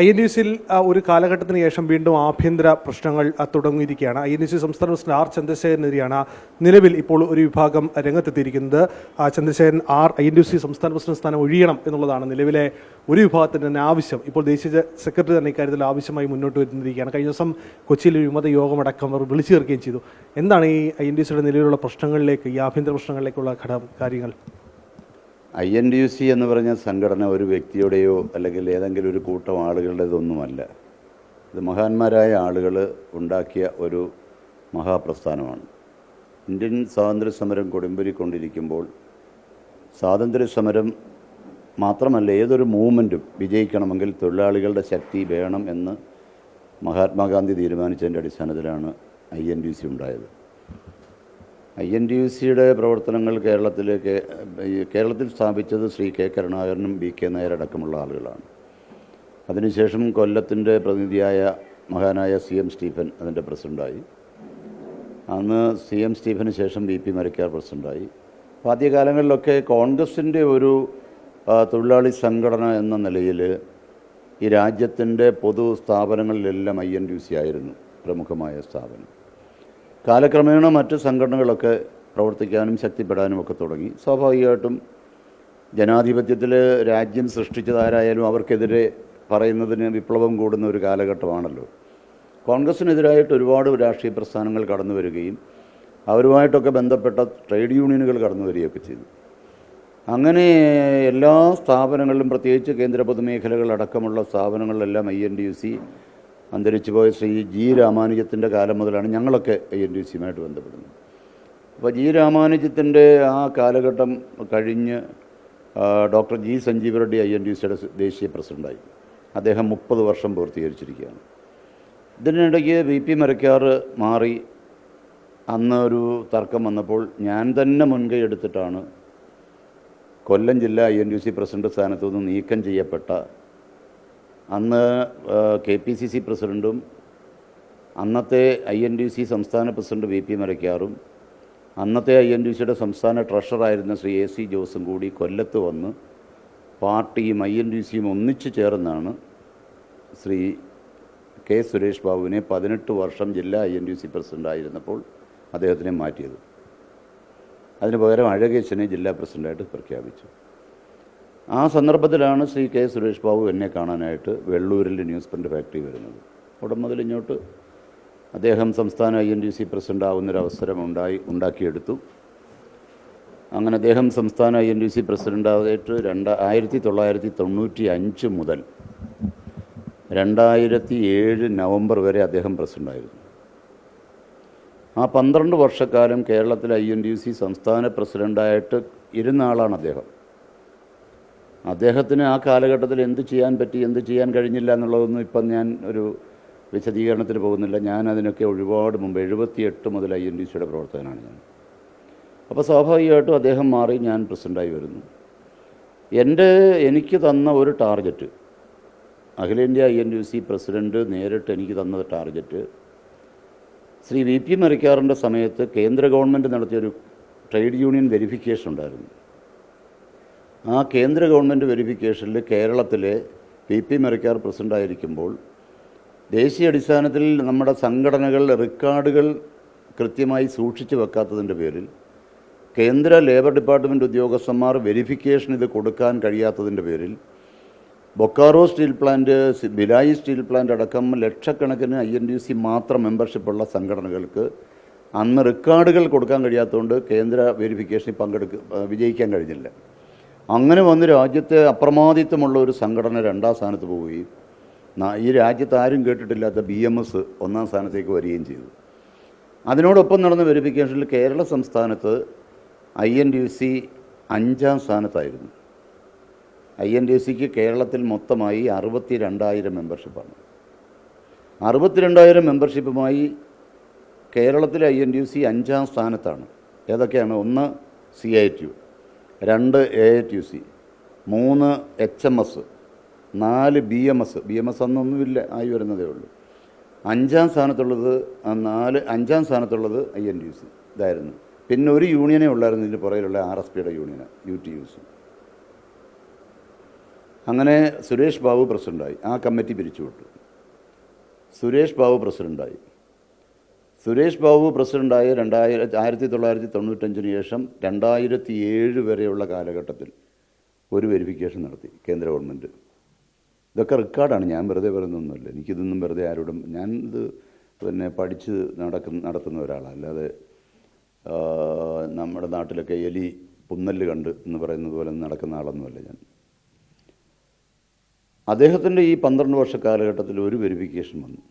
INTUC-യിൽ ഒരു കാലഘട്ടത്തിന് ശേഷം വീണ്ടും ആഭ്യന്തര പ്രശ്നങ്ങൾ തുടങ്ങിയിരിക്കുകയാണ്. INTUC സംസ്ഥാന പ്രസിഡന്റ് ആർ ചന്ദ്രശേഖരനെതിരെയാണ് നിലവിൽ ഇപ്പോൾ ഒരു വിഭാഗം രംഗത്തെത്തിയിരിക്കുന്നത്. ചന്ദ്രശേഖരൻ INTUC സംസ്ഥാന പ്രസിഡന്റ് സ്ഥാനം ഒഴിയണം എന്നുള്ളതാണ് നിലവിലെ ഒരു വിഭാഗത്തിൻ്റെ തന്നെ ആവശ്യം. ഇപ്പോൾ ദേശീയ സെക്രട്ടറി തന്നെ ഇക്കാര്യത്തിൽ ആവശ്യമായി മുന്നോട്ട് വരുന്നിരിക്കുകയാണ്. കഴിഞ്ഞ ദിവസം കൊച്ചിയിൽ വിമത യോഗമടക്കം അവർ വിളിച്ചു ചേർക്കുകയും ചെയ്തു. എന്താണ് ഈ INTUC-യുടെ നിലവിലുള്ള പ്രശ്നങ്ങളിലേക്ക്, ഈ ആഭ്യന്തര പ്രശ്നങ്ങളിലേക്കുള്ള കാര്യങ്ങൾ? INTUC എന്ന് പറഞ്ഞ സംഘടന ഒരു വ്യക്തിയുടെയോ അല്ലെങ്കിൽ ഏതെങ്കിലും ഒരു കൂട്ടം ആളുകളുടേതൊന്നുമല്ല. ഇത് മഹാന്മാരായ ആളുകൾ ഉണ്ടാക്കിയ ഒരു മഹാപ്രസ്ഥാനമാണ്. ഇന്ത്യൻ സ്വാതന്ത്ര്യ സമരം കൊടുമ്പിരിക്കൊണ്ടിരിക്കുമ്പോൾ സ്വാതന്ത്ര്യ സമരം മാത്രമല്ല, ഏതൊരു മൂവ്മെൻറ്റും വിജയിക്കണമെങ്കിൽ തൊഴിലാളികളുടെ ശക്തി വേണം എന്ന് മഹാത്മാഗാന്ധി തീരുമാനിച്ചതിൻ്റെ അടിസ്ഥാനത്തിലാണ് INTUC ഉണ്ടായത്. INTUC-യുടെ പ്രവർത്തനങ്ങൾ കേരളത്തിൽ സ്ഥാപിച്ചത് ശ്രീ K. കരുണാകരനും BK നായർ അടക്കമുള്ള ആളുകളാണ്. അതിനുശേഷം കൊല്ലത്തിൻ്റെ പ്രതിനിധിയായ മഹാനായ CM സ്റ്റീഫൻ അതിൻ്റെ പ്രസിഡൻ്റായി. അന്ന് CM സ്റ്റീഫന് ശേഷം VP മരക്കാർ പ്രസിഡൻ്റായി. ആദ്യകാലങ്ങളിലൊക്കെ കോൺഗ്രസിൻ്റെ ഒരു തൊഴിലാളി സംഘടന എന്ന നിലയിൽ ഈ രാജ്യത്തിൻ്റെ പൊതു സ്ഥാപനങ്ങളിലെല്ലാം INTUC ആയിരുന്നു പ്രമുഖമായ സ്ഥാപനം. കാലക്രമേണ മറ്റ് സംഘടനകളൊക്കെ പ്രവർത്തിക്കാനും ശക്തിപ്പെടാനും ഒക്കെ തുടങ്ങി. സ്വാഭാവികമായിട്ടും ജനാധിപത്യത്തിൽ രാജ്യം സൃഷ്ടിച്ചതാരായാലും അവർക്കെതിരെ പറയുന്നതിന് വിപ്ലവം കൂടുന്ന ഒരു കാലഘട്ടമാണല്ലോ. കോൺഗ്രസിനെതിരായിട്ട് ഒരുപാട് രാഷ്ട്രീയ പ്രസ്ഥാനങ്ങൾ കടന്നു വരികയും അവരുമായിട്ടൊക്കെ ബന്ധപ്പെട്ട ട്രേഡ് യൂണിയനുകൾ കടന്നു വരികയൊക്കെ ചെയ്തു. അങ്ങനെ എല്ലാ സ്ഥാപനങ്ങളിലും, പ്രത്യേകിച്ച് കേന്ദ്ര പൊതുമേഖലകളടക്കമുള്ള സ്ഥാപനങ്ങളിലെല്ലാം INTUC അന്തരിച്ചുപോയ ശ്രീ G. രാമാനുജത്തിൻ്റെ കാലം മുതലാണ് ഞങ്ങളൊക്കെ INTUC-യുമായിട്ട് ബന്ധപ്പെടുന്നത്. അപ്പോൾ G. രാമാനുജത്തിൻ്റെ ആ കാലഘട്ടം കഴിഞ്ഞ് ഡോക്ടർ G. സഞ്ജീവ് റെഡ്ഡി INTUC-യുടെ ദേശീയ പ്രസിഡൻ്റായി. അദ്ദേഹം 30 വർഷം പൂർത്തീകരിച്ചിരിക്കുകയാണ്. ഇതിനിടയ്ക്ക് VP മരക്കാർ മാറി. അന്ന് ഒരു തർക്കം വന്നപ്പോൾ ഞാൻ തന്നെ മുൻകൈ എടുത്തിട്ടാണ് കൊല്ലം ജില്ലാ INTUC പ്രസിഡന്റ് സ്ഥാനത്തു നിന്ന് നീക്കം ചെയ്യപ്പെട്ട അന്ന് KPCC പ്രസിഡൻറ്റും അന്നത്തെ INTUC സംസ്ഥാന പ്രസിഡന്റ് VP മരക്കാറും അന്നത്തെ INTUC-യുടെ സംസ്ഥാന ട്രഷററായിരുന്ന ശ്രീ AC ജോസും കൂടി കൊല്ലത്ത് വന്ന് പാർട്ടിയും INTUC-യും ഒന്നിച്ചു ചേർന്നാണ് ശ്രീ K. സുരേഷ് ബാബുവിനെ 18 വർഷം ജില്ലാ INTUC പ്രസിഡൻ്റായിരുന്നപ്പോൾ അദ്ദേഹത്തിനെ മാറ്റിയത്. അതിന് പകരം അഴകേശനെ ജില്ലാ പ്രസിഡൻ്റായിട്ട് പ്രഖ്യാപിച്ചു. ആ സന്ദർഭത്തിലാണ് ശ്രീ K. സുരേഷ് ബാബു എന്നെ കാണാനായിട്ട് വെള്ളൂരിൽ ന്യൂസ് പ്രിൻ്റ് ഫാക്ടറി വരുന്നത്. ഉടൻ മുതൽ ഇങ്ങോട്ട് അദ്ദേഹം സംസ്ഥാന INTUC പ്രസിഡൻ്റ് ആവുന്നൊരവസരം ഉണ്ടാക്കിയെടുത്തു. അങ്ങനെ അദ്ദേഹം സംസ്ഥാന INTUC പ്രസിഡൻ്റായിട്ട് 1995 മുതൽ 2007 നവംബർ വരെ അദ്ദേഹം പ്രസിഡൻ്റായിരുന്നു. ആ 12 വർഷക്കാലം കേരളത്തിലെ INTUC സംസ്ഥാന പ്രസിഡൻ്റായിട്ട് ഇരുന്ന ആളാണ് അദ്ദേഹം. അദ്ദേഹത്തിന് ആ കാലഘട്ടത്തിൽ എന്ത് ചെയ്യാൻ പറ്റി, എന്ത് ചെയ്യാൻ കഴിഞ്ഞില്ല എന്നുള്ളതൊന്നും ഇപ്പം ഞാൻ ഒരു വിശദീകരണത്തിന് പോകുന്നില്ല. ഞാൻ അതിനൊക്കെ ഒരുപാട് മുമ്പ് 78 മുതൽ INTUC-യുടെ പ്രവർത്തകനാണ് ഞാൻ. അപ്പോൾ സ്വാഭാവികമായിട്ടും അദ്ദേഹം മാറി, ഞാൻ പ്രസിഡൻ്റായി വരുന്നു. എനിക്ക് തന്ന ഒരു ടാർഗറ്റ്, അഖിലേന്ത്യാ INTUC പ്രസിഡൻറ്റ് നേരിട്ട് എനിക്ക് തന്ന ടാർഗറ്റ്, ശ്രീ VP മരക്കാറിൻ്റെ സമയത്ത് കേന്ദ്ര ഗവൺമെൻറ് നടത്തിയൊരു ട്രേഡ് യൂണിയൻ വെരിഫിക്കേഷൻ ഉണ്ടായിരുന്നു. ആ കേന്ദ്ര ഗവൺമെൻറ് വെരിഫിക്കേഷനിൽ കേരളത്തിലെ VP മരക്കാർ പ്രസിഡൻ്റായിരിക്കുമ്പോൾ ദേശീയ അടിസ്ഥാനത്തിൽ നമ്മുടെ സംഘടനകൾ റെക്കോർഡുകൾ കൃത്യമായി സൂക്ഷിച്ചു വെക്കാത്തതിൻ്റെ പേരിൽ കേന്ദ്ര ലേബർ ഡിപ്പാർട്ട്മെൻറ്റ് ഉദ്യോഗസ്ഥന്മാർ വെരിഫിക്കേഷൻ ഇത് കൊടുക്കാൻ കഴിയാത്തതിൻ്റെ പേരിൽ Bokaro steel plant, Bhilai steel plant അടക്കം ലക്ഷക്കണക്കിന് INTUC മാത്രം മെമ്പർഷിപ്പുള്ള സംഘടനകൾക്ക് അന്ന് റെക്കോർഡുകൾ കൊടുക്കാൻ കഴിയാത്തതുകൊണ്ട് കേന്ദ്ര വെരിഫിക്കേഷനിൽ വിജയിക്കാൻ കഴിഞ്ഞില്ല. അങ്ങനെ വന്ന് രാജ്യത്തെ അപ്രമാദിത്വമുള്ള ഒരു സംഘടന 2ാം സ്ഥാനത്ത് പോവുകയും ഈ രാജ്യത്ത് ആരും കേട്ടിട്ടില്ലാത്ത BMS 1ാം സ്ഥാനത്തേക്ക് വരികയും ചെയ്തു. അതിനോടൊപ്പം നടന്ന വെരിഫിക്കേഷനിൽ കേരള സംസ്ഥാനത്ത് INTUC 5ാം സ്ഥാനത്തായിരുന്നു. INTUC-ക്ക് കേരളത്തിൽ മൊത്തമായി 62,000 മെമ്പർഷിപ്പാണ്. 62,000 മെമ്പർഷിപ്പുമായി കേരളത്തിലെ INTUC 5ാം സ്ഥാനത്താണ്. ഏതൊക്കെയാണ്? 1 CITU, 2 AITUC, 3 HMS, 4 BMS അന്നൊന്നുമില്ല, ആയി വരുന്നതേ ഉള്ളൂ. 5ാം സ്ഥാനത്തുള്ളത് INTUC ഇതായിരുന്നു. പിന്നെ ഒരു യൂണിയനേ ഉള്ളായിരുന്നു ഇതിന് പുറകിലുള്ള RSPയുടെ യൂണിയന്, UTUC. അങ്ങനെ സുരേഷ് ബാബു പ്രസിഡൻ്റായി. ആ കമ്മിറ്റി പിരിച്ചുവിട്ടു. സുരേഷ് ബാബു പ്രസിഡൻ്റായി. സുരേഷ് ബാബു പ്രസിഡൻ്റായ 1995 ശേഷം 2007 വരെയുള്ള കാലഘട്ടത്തിൽ ഒരു വെരിഫിക്കേഷൻ നടത്തി കേന്ദ്ര ഗവൺമെൻറ്. ഇതൊക്കെ റെക്കോർഡാണ്, ഞാൻ വെറുതെ പറയുന്നൊന്നുമല്ല. എനിക്കിതൊന്നും വെറുതെ ആരോടും, ഞാൻ ഇത് പഠിച്ച് നടത്തുന്ന ഒരാളാണ്. അല്ലാതെ നമ്മുടെ നാട്ടിലൊക്കെ എലി പുന്നല് കണ്ട് എന്ന് പറയുന്നത് പോലെ നടക്കുന്ന ആളൊന്നുമല്ല ഞാൻ. അദ്ദേഹത്തിൻ്റെ ഈ 12 വർഷ കാലഘട്ടത്തിൽ ഒരു വെരിഫിക്കേഷൻ വന്നു.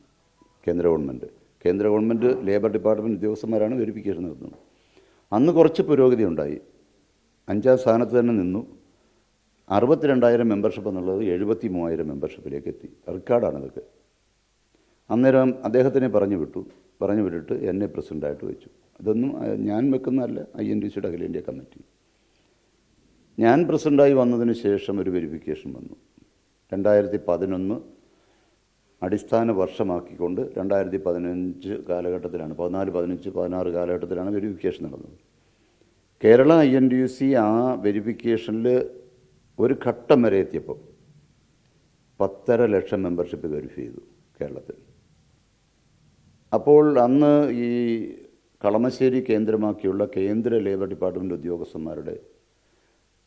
കേന്ദ്ര ഗവൺമെൻറ് ലേബർ ഡിപ്പാർട്ട്മെൻറ്റ് ഉദ്യോഗസ്ഥന്മാരാണ് വെരിഫിക്കേഷൻ നടത്തുന്നത്. അന്ന് കുറച്ച് പുരോഗതി ഉണ്ടായി. 5ാം സ്ഥാനത്ത് തന്നെ നിന്നു. 62,000 മെമ്പർഷിപ്പ് എന്നുള്ളത് 73,000 മെമ്പർഷിപ്പിലേക്ക് എത്തി. റെക്കോർഡാണ് ഇതൊക്കെ. അന്നേരം അദ്ദേഹത്തിനെ പറഞ്ഞു വിട്ടിട്ട് എന്നെ പ്രസിഡൻ്റായിട്ട് വെച്ചു. ഇതൊന്നും ഞാൻ വെക്കുന്നതല്ല, INTUCയുടെ അഖിലേന്ത്യാ കമ്മിറ്റി. ഞാൻ പ്രസിഡൻ്റായി വന്നതിന് ശേഷം ഒരു വെരിഫിക്കേഷൻ വന്നു. 2011 അടിസ്ഥാന വർഷമാക്കിക്കൊണ്ട് 2015 കാലഘട്ടത്തിലാണ്, 14, 15, 16 കാലഘട്ടത്തിലാണ് വെരിഫിക്കേഷൻ നടന്നത്. കേരള INTUC ആ വെരിഫിക്കേഷനിൽ ഒരു ഘട്ടം വരെ എത്തിയപ്പോൾ 10.5 ലക്ഷം മെമ്പർഷിപ്പ് വെരിഫൈ ചെയ്തു കേരളത്തിൽ. അപ്പോൾ അന്ന് ഈ കളമശ്ശേരി കേന്ദ്രമാക്കിയുള്ള കേന്ദ്ര ലേബർ ഡിപ്പാർട്ട്മെൻറ്റ് ഉദ്യോഗസ്ഥന്മാരുടെ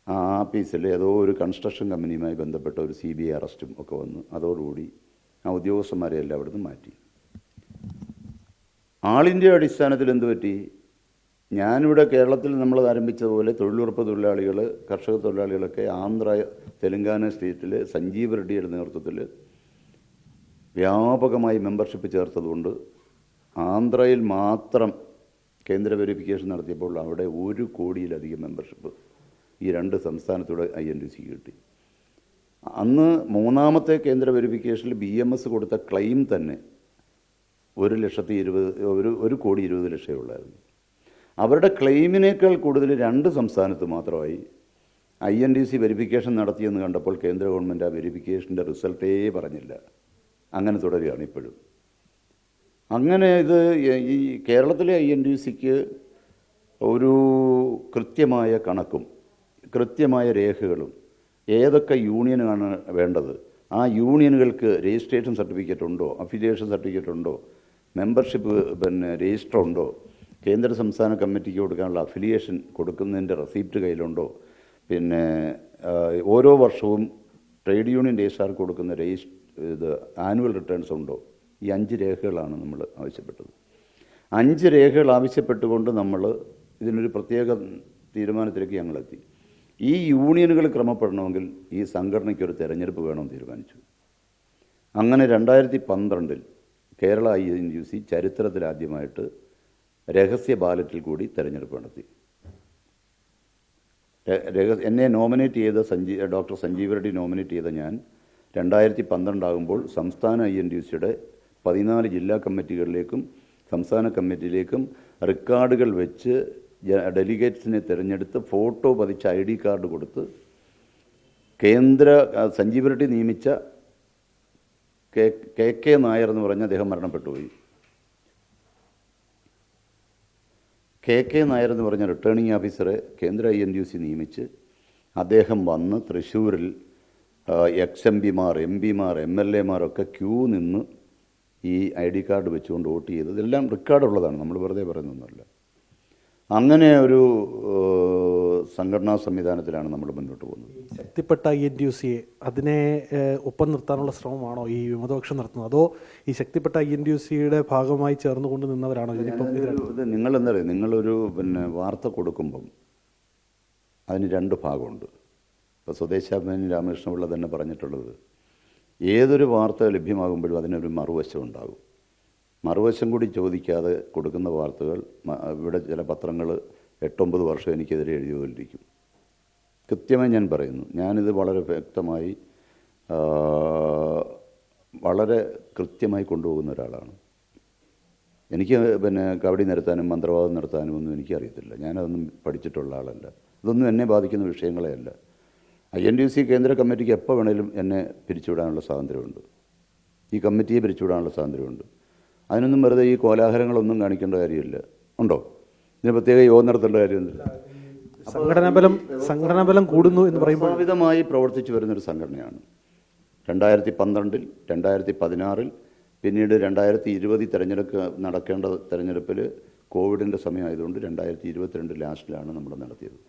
ആ ആഫീസിൽ ഏതോ ഒരു കൺസ്ട്രക്ഷൻ കമ്പനിയുമായി ബന്ധപ്പെട്ട ഒരു CBI അറസ്റ്റും ഒക്കെ വന്നു. അതോടുകൂടി ആ ഉദ്യോഗസ്ഥന്മാരെ എല്ലാം അവിടുന്ന് മാറ്റി. ആൾ ഇന്ത്യ അടിസ്ഥാനത്തിൽ എന്ത് പറ്റി? ഞാനിവിടെ കേരളത്തിൽ നമ്മൾ ആരംഭിച്ചതുപോലെ തൊഴിലുറപ്പ് തൊഴിലാളികൾ, കർഷക തൊഴിലാളികളൊക്കെ ആന്ധ്ര, തെലങ്കാന സ്റ്റേറ്റിൽ സഞ്ജീവ് റെഡ്ഡിയുടെ നേതൃത്വത്തിൽ വ്യാപകമായി മെമ്പർഷിപ്പ് ചേർത്തതുകൊണ്ട് ആന്ധ്രയിൽ മാത്രം കേന്ദ്ര വെരിഫിക്കേഷൻ നടത്തിയപ്പോൾ അവിടെ 1 കോടിയിലധികം മെമ്പർഷിപ്പ് ഈ 2 സംസ്ഥാനത്തൂടെ INTUC കിട്ടി. അന്ന് 3ാമത്തെ കേന്ദ്ര വെരിഫിക്കേഷനിൽ BMS കൊടുത്ത ക്ലെയിം തന്നെ 1,20,000 ഉള്ളായിരുന്നു. അവരുടെ ക്ലെയിമിനേക്കാൾ കൂടുതൽ 2 സംസ്ഥാനത്ത് മാത്രമായി INTUC വെരിഫിക്കേഷൻ നടത്തിയെന്ന് കണ്ടപ്പോൾ കേന്ദ്ര ഗവൺമെൻറ് ആ വെരിഫിക്കേഷൻ്റെ റിസൾട്ടേ പറഞ്ഞില്ല. അങ്ങനെ തുടരുകയാണ് ഇപ്പോഴും. അങ്ങനെ ഇത് ഈ കേരളത്തിലെ INTUCക്ക് ഒരു കൃത്യമായ കണക്കും കൃത്യമായ രേഖകളും, ഏതൊക്കെ യൂണിയനാണ് വേണ്ടത്, ആ യൂണിയനുകൾക്ക് രജിസ്ട്രേഷൻ സർട്ടിഫിക്കറ്റ് ഉണ്ടോ, അഫിലിയേഷൻ സർട്ടിഫിക്കറ്റ് ഉണ്ടോ, മെമ്പർഷിപ്പ് രജിസ്റ്റർ ഉണ്ടോ, കേന്ദ്ര സംസ്ഥാന കമ്മിറ്റിക്ക് കൊടുക്കാനുള്ള അഫിലിയേഷൻ കൊടുക്കുന്നതിൻ്റെ റെസിപ്റ്റ് കയ്യിലുണ്ടോ, ഓരോ വർഷവും ട്രേഡ് യൂണിയൻ രജിസ്ട്രാർക്ക് കൊടുക്കുന്ന ഇത് ആനുവൽ റിട്ടേൺസ് ഉണ്ടോ, ഈ 5 രേഖകളാണ് നമ്മൾ ആവശ്യപ്പെട്ടത്. 5 രേഖകൾ ആവശ്യപ്പെട്ടുകൊണ്ട് നമ്മൾ ഇതിനൊരു പ്രത്യേക തീരുമാനത്തിലേക്ക് ഞങ്ങളെത്തി. ഈ യൂണിയനുകൾ ക്രമപ്പെടണമെങ്കിൽ ഈ സംഘടനയ്ക്കൊരു തെരഞ്ഞെടുപ്പ് വേണമെന്ന് തീരുമാനിച്ചു. അങ്ങനെ 2012 കേരള INTUC ചരിത്രത്തിലാദ്യമായിട്ട് രഹസ്യ ബാലറ്റിൽ കൂടി തെരഞ്ഞെടുപ്പ് നടത്തി. എന്നെ നോമിനേറ്റ് ചെയ്ത ഡോക്ടർ സഞ്ജീവ് റെഡ്ഡി നോമിനേറ്റ് ചെയ്ത ഞാൻ 2012 ആകുമ്പോൾ സംസ്ഥാന INTUCയുടെ 14 ജില്ലാ കമ്മിറ്റികളിലേക്കും സംസ്ഥാന കമ്മിറ്റിയിലേക്കും റെക്കോർഡുകൾ വെച്ച് ഡെലിഗേറ്റ്സിനെ തിരഞ്ഞെടുത്ത് ഫോട്ടോ പതിച്ച ID കാർഡ് കൊടുത്ത് സഞ്ജീവ് റെഡ്ഡി നിയമിച്ച KK നായർ എന്ന് പറഞ്ഞ അദ്ദേഹം മരണപ്പെട്ടുപോയി. KK നായർ എന്ന് പറഞ്ഞ റിട്ടേണിംഗ് ഓഫീസറെ കേന്ദ്ര INTUC നിയമിച്ച് അദ്ദേഹം വന്ന് തൃശ്ശൂരിൽ XMPമാർ, MPമാർ, MLAമാരൊക്കെ ക്യൂ നിന്ന് ഈ ID കാർഡ് വെച്ചുകൊണ്ട് വോട്ട് ചെയ്തത്. ഇതെല്ലാം റെക്കോർഡുള്ളതാണ്, നമ്മൾ വെറുതെ പറയുന്നൊന്നുമല്ല. അങ്ങനെ ഒരു സംഘടനാ സംവിധാനത്തിലാണ് നമ്മൾ മുന്നോട്ട് പോകുന്നത്. ശക്തിപ്പെട്ട INTUCയെ അതിനെ ഒപ്പം നിർത്താനുള്ള ശ്രമമാണോ ഈ വിമതപക്ഷം നടത്തുന്നത്, അതോ ഈ ശക്തിപ്പെട്ട INTUCയുടെ ഭാഗമായി ചേർന്നുകൊണ്ട് നിന്നവരാണോ ഇതിനിപ്പം? ഇത് നിങ്ങളെന്താ പറയുക, നിങ്ങളൊരു വാർത്ത കൊടുക്കുമ്പം അതിന് 2 ഭാഗമുണ്ട്. ഇപ്പോൾ സ്വദേശാഭിമാനി രാമകൃഷ്ണപിള്ള തന്നെ പറഞ്ഞിട്ടുള്ളത്, ഏതൊരു വാർത്ത ലഭ്യമാകുമ്പോഴും അതിനൊരു മറുവശം ഉണ്ടാകും. മറുവശം കൂടി ചോദിക്കാതെ കൊടുക്കുന്ന വാർത്തകൾ, ഇവിടെ ചില പത്രങ്ങൾ 8-9 വർഷം എനിക്കെതിരെ എഴുതിക്കൊണ്ടിരിക്കും. കൃത്യമായി ഞാൻ പറയുന്നു, ഞാനിത് വളരെ വ്യക്തമായി വളരെ കൃത്യമായി കൊണ്ടുപോകുന്ന ഒരാളാണ്. എനിക്ക് കബഡി നടത്താനും മന്ത്രവാദം നടത്താനും ഒന്നും എനിക്കറിയത്തില്ല. ഞാനതൊന്നും പഠിച്ചിട്ടുള്ള ആളല്ല. ഇതൊന്നും എന്നെ ബാധിക്കുന്ന വിഷയങ്ങളെ അല്ല. INTUC കേന്ദ്ര കമ്മിറ്റിക്ക് എപ്പോൾ വേണേലും എന്നെ പിരിച്ചുവിടാനുള്ള സ്വാതന്ത്ര്യമുണ്ട്. ഈ കമ്മിറ്റിയെ പിരിച്ചുവിടാനുള്ള സ്വാതന്ത്ര്യമുണ്ട്. അതിനൊന്നും വെറുതെ ഈ കോലാഹലങ്ങളൊന്നും കാണിക്കേണ്ട കാര്യമില്ല. ഉണ്ടോ? ഇതിന് പ്രത്യേക യോഗം നടത്തേണ്ട കാര്യമൊന്നുമില്ല. സംഘടനാബലം കൂടുന്നു എന്ന് പറയുമ്പോൾ സംവിധമായി പ്രവർത്തിച്ചു വരുന്നൊരു സംഘടനയാണ്. 2012, 2016, പിന്നീട് 2020 തെരഞ്ഞെടുപ്പ് നടക്കേണ്ട തെരഞ്ഞെടുപ്പിൽ കോവിഡിൻ്റെ സമയമായതുകൊണ്ട് 2022 ലാസ്റ്റിലാണ് നമ്മൾ നടത്തിയത്.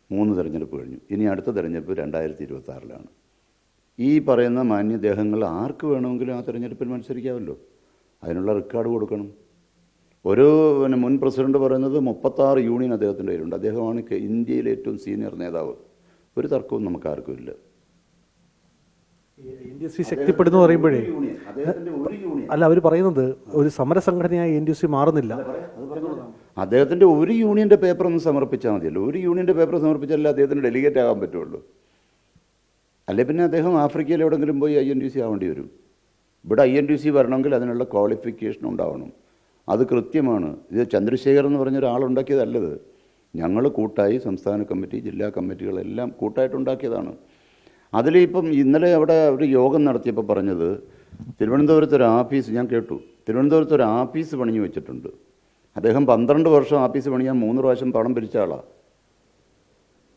3 തെരഞ്ഞെടുപ്പ് കഴിഞ്ഞു. ഇനി അടുത്ത തെരഞ്ഞെടുപ്പ് 2026 ഈ പറയുന്ന മാന്യദേഹങ്ങൾ ആർക്ക് വേണമെങ്കിലും ആ തെരഞ്ഞെടുപ്പിൽ മത്സരിക്കാമല്ലോ. അതിനുള്ള റെക്കോർഡ് കൊടുക്കണം. ഒരു മുൻ പ്രസിഡന്റ് പറയുന്നത് 36 യൂണിയൻ അദ്ദേഹത്തിൻ്റെ കയ്യിലുണ്ട്. അദ്ദേഹമാണ് ഇന്ത്യയിലെ ഏറ്റവും സീനിയർ നേതാവ്. ഒരു തർക്കവും നമുക്ക് ആർക്കും ഇല്ല. NDC ശക്തിപ്പെടുന്നു പറയുമ്പോഴേ അല്ല, അവർ പറയുന്നത് ഒരു സമര സംഘടനയായി NDC മാറുന്നില്ല. അദ്ദേഹത്തിൻ്റെ ഒരു യൂണിയൻ്റെ പേപ്പർ ഒന്ന് സമർപ്പിച്ചാൽ മതിയല്ലോ. ഒരു യൂണിയൻ്റെ പേപ്പർ സമർപ്പിച്ചാലേ അദ്ദേഹത്തിന് ഡെലിഗേറ്റ് ആകാൻ പറ്റുള്ളൂ. അല്ലെ പിന്നെ അദ്ദേഹം ആഫ്രിക്കയിൽ എവിടെയെങ്കിലും പോയി INTC ആവേണ്ടി വരും. ഇവിടെ INTC വരണമെങ്കിൽ അതിനുള്ള ക്വാളിഫിക്കേഷൻ ഉണ്ടാവണം. അത് കൃത്യമാണ്. ഇത് ചന്ദ്രശേഖർ എന്ന് പറഞ്ഞ ഒരാളുണ്ടാക്കിയതല്ലത്. ഞങ്ങൾ കൂട്ടായി സംസ്ഥാന കമ്മിറ്റി, ജില്ലാ കമ്മിറ്റികളെല്ലാം കൂട്ടായിട്ടുണ്ടാക്കിയതാണ്. അതിലിപ്പം ഇന്നലെ അവിടെ ഒരു യോഗം നടത്തിയപ്പോൾ പറഞ്ഞത് തിരുവനന്തപുരത്ത് ഒരു ആഫീസ്, ഞാൻ കേട്ടു, തിരുവനന്തപുരത്ത് ഒരു ആഫീസ് പണിഞ്ഞു വെച്ചിട്ടുണ്ട്. അദ്ദേഹം 12 വർഷം ആഫീസ് പണിയാൻ 3 പ്രാവശ്യം പണം പിരിച്ച ആളാണ്.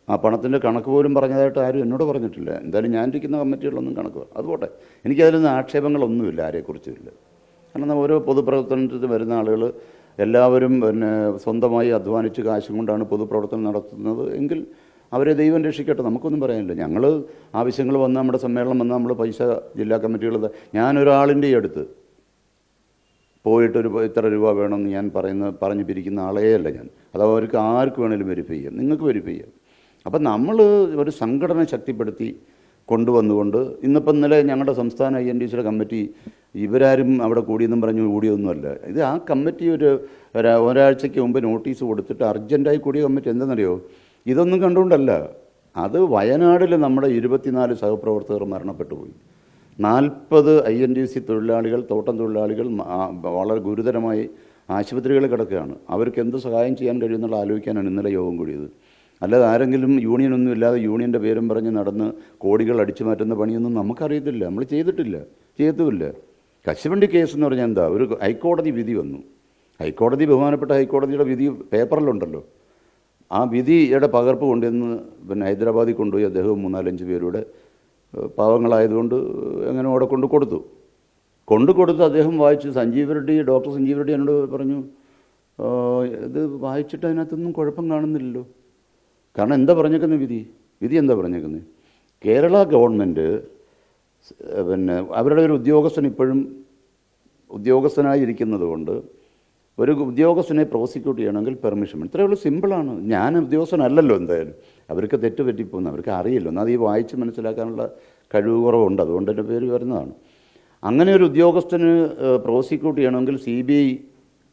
ആ പണത്തിൻ്റെ കണക്ക് പോലും പറഞ്ഞതായിട്ട് ആരും എന്നോട് പറഞ്ഞിട്ടില്ല. എന്തായാലും ഞാൻ ഇരിക്കുന്ന കമ്മിറ്റികളിലൊന്നും കണക്ക് അതുപോട്ടെ, എനിക്കതിലൊന്നും ആക്ഷേപങ്ങളൊന്നുമില്ല, ആരെക്കുറിച്ചുമില്ല. കാരണം ഓരോ പൊതുപ്രവർത്തനത്തിൽ വരുന്ന ആളുകൾ എല്ലാവരും സ്വന്തമായി അധ്വാനിച്ച് കാശും കൊണ്ടാണ് പൊതുപ്രവർത്തനം നടത്തുന്നത് എങ്കിൽ അവരെ ദൈവം രക്ഷിക്കട്ടെ, നമുക്കൊന്നും പറയാനില്ല. ഞങ്ങൾ ആവശ്യങ്ങൾ വന്ന് നമ്മുടെ സമ്മേളനം വന്ന് നമ്മൾ പൈസ ജില്ലാ കമ്മിറ്റികൾ, ഞാനൊരാളിൻ്റെ അടുത്ത് പോയിട്ടൊരു ഇത്ര രൂപ വേണമെന്ന് ഞാൻ പറഞ്ഞ് പിരിക്കുന്ന ആളേ അല്ല ഞാൻ. അത് അവർക്ക് ആർക്ക് വേണമെങ്കിലും വെരിഫൈ ചെയ്യാം, നിങ്ങൾക്ക് വെരിഫൈ ചെയ്യാം. അപ്പം നമ്മൾ ഒരു സംഘടന ശക്തിപ്പെടുത്തി കൊണ്ടുവന്നുകൊണ്ട് ഇന്നിപ്പം ഇന്നലെ ഞങ്ങളുടെ സംസ്ഥാന INTCയുടെ കമ്മിറ്റി ഇവരാരും അവിടെ കൂടിയെന്നും പറഞ്ഞ് കൂടിയൊന്നുമല്ല. ഇത് ആ കമ്മിറ്റി ഒരാഴ്ചയ്ക്ക് മുമ്പ് നോട്ടീസ് കൊടുത്തിട്ട് അർജൻറ്റായി കൂടിയ കമ്മിറ്റി. എന്താണെന്നറിയോ, ഇതൊന്നും കണ്ടുകൊണ്ടല്ല. അത് വയനാട്ടിൽ നമ്മുടെ 24 സഹപ്രവർത്തകർ മരണപ്പെട്ടു പോയി. 40 INTC തൊഴിലാളികൾ, തോട്ടം തൊഴിലാളികൾ വളരെ ഗുരുതരമായി ആശുപത്രികളിൽ കിടക്കുകയാണ്. അവർക്ക് എന്ത് സഹായം ചെയ്യാൻ കഴിയുമെന്നുള്ള ആലോചിക്കാനാണ് ഇന്നലെ യോഗം കൂടിയത്. അല്ലാതെ ആരെങ്കിലും യൂണിയനൊന്നും ഇല്ലാതെ യൂണിയൻ്റെ പേരും പറഞ്ഞ് നടന്ന് കോടികൾ അടിച്ചു മാറ്റുന്ന പണിയൊന്നും നമുക്കറിയത്തില്ല, നമ്മൾ ചെയ്തിട്ടില്ല, ചെയ്യത്തുമില്ല. കശുവണ്ടി കേസ് എന്ന് പറഞ്ഞാൽ എന്താ, ഒരു ഹൈക്കോടതി വിധി വന്നു. ഹൈക്കോടതി, ബഹുമാനപ്പെട്ട ഹൈക്കോടതിയുടെ വിധി പേപ്പറിലുണ്ടല്ലോ. ആ വിധിയുടെ പകർപ്പ് കൊണ്ടുവന്ന് ഹൈദരാബാദിൽ കൊണ്ടുപോയി അദ്ദേഹവും 3-4-5 പേരുടെ പാവങ്ങളായതുകൊണ്ട് അങ്ങനെ അവിടെ കൊണ്ടുകൊടുത്ത് അദ്ദേഹം വായിച്ചു. ഡോക്ടർ സഞ്ജീവ് റെഡ്ഡി എന്നോട് പറഞ്ഞു, ഇത് വായിച്ചിട്ട് അതിനകത്തൊന്നും കുഴപ്പം കാണുന്നില്ലല്ലോ. കാരണം എന്താ പറഞ്ഞേക്കുന്നത്, വിധി എന്താ പറഞ്ഞേക്കുന്നത്? കേരള ഗവൺമെൻറ് അവരുടെ ഒരു ഉദ്യോഗസ്ഥൻ ഇപ്പോഴും ഉദ്യോഗസ്ഥനായിരിക്കുന്നത് കൊണ്ട് ഒരു ഉദ്യോഗസ്ഥനെ പ്രോസിക്യൂട്ട് ചെയ്യണമെങ്കിൽ പെർമിഷൻ വേണം. ഇത്രയേ ഉള്ളൂ, സിമ്പിളാണ്. ഞാൻ ഉദ്യോഗസ്ഥനല്ലല്ലോ, എന്തായാലും അവർക്ക് തെറ്റ് പറ്റിപ്പോകുന്നു, അവർക്ക് അറിയില്ല. എന്നാൽ ഈ വായിച്ച് മനസ്സിലാക്കാനുള്ള കഴിവ് കുറവുണ്ട്, അതുകൊണ്ട് എൻ്റെ പേര് വരുന്നതാണ്. അങ്ങനെ ഒരു ഉദ്യോഗസ്ഥന് പ്രോസിക്യൂട്ട് ചെയ്യണമെങ്കിൽ CBI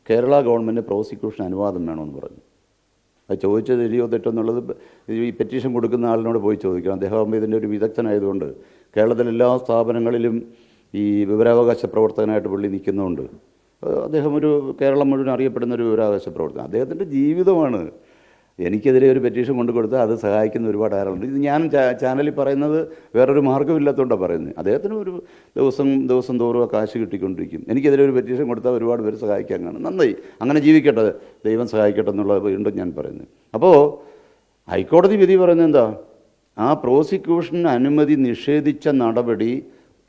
കേരള ഗവൺമെൻറ് പ്രോസിക്യൂഷൻ അനുവാദം വേണമെന്ന് പറഞ്ഞു. അത് ചോദിച്ചത് ശരിയോ തെറ്റോ എന്നുള്ളത് ഈ പെറ്റീഷൻ കൊടുക്കുന്ന ആളിനോട് പോയി ചോദിക്കണം. അദ്ദേഹം ഇതിൻ്റെ ഒരു വിദഗ്ധനായതുകൊണ്ട് കേരളത്തിലെ എല്ലാ സ്ഥാപനങ്ങളിലും ഈ വിവരാവകാശ പ്രവർത്തകനായിട്ട് പുള്ളി നിൽക്കുന്നതുകൊണ്ട് അദ്ദേഹം കേരളം മുഴുവൻ അറിയപ്പെടുന്ന ഒരു വിവരാവകാശ പ്രവർത്തകൻ. അദ്ദേഹത്തിൻ്റെ ജീവിതമാണ്. എനിക്കെതിരെ ഒരു പെറ്റീഷൻ കൊണ്ടു കൊടുത്താൽ അത് സഹായിക്കുന്ന ഒരുപാട് ആളുണ്ട്. ഇത് ഞാൻ ചാനലിൽ പറയുന്നത് വേറൊരു മാർഗ്ഗമില്ലാത്തതുകൊണ്ടാണ് പറയുന്നത്. അദ്ദേഹത്തിന് ഒരു ദിവസം തോറും കാശ് കിട്ടിക്കൊണ്ടിരിക്കും. എനിക്കെതിരെ ഒരു പെറ്റീഷൻ കൊടുത്താൽ ഒരുപാട് പേര് സഹായിക്കാൻ കാണും. നന്നായി, അങ്ങനെ ജീവിക്കട്ടെ, ദൈവം സഹായിക്കട്ടെ എന്നുള്ളത് വീണ്ടും ഞാൻ പറയുന്നത്. അപ്പോൾ ഹൈക്കോടതി വിധി പറയുന്നത് എന്താ, ആ പ്രോസിക്യൂഷൻ അനുമതി നിഷേധിച്ച നടപടി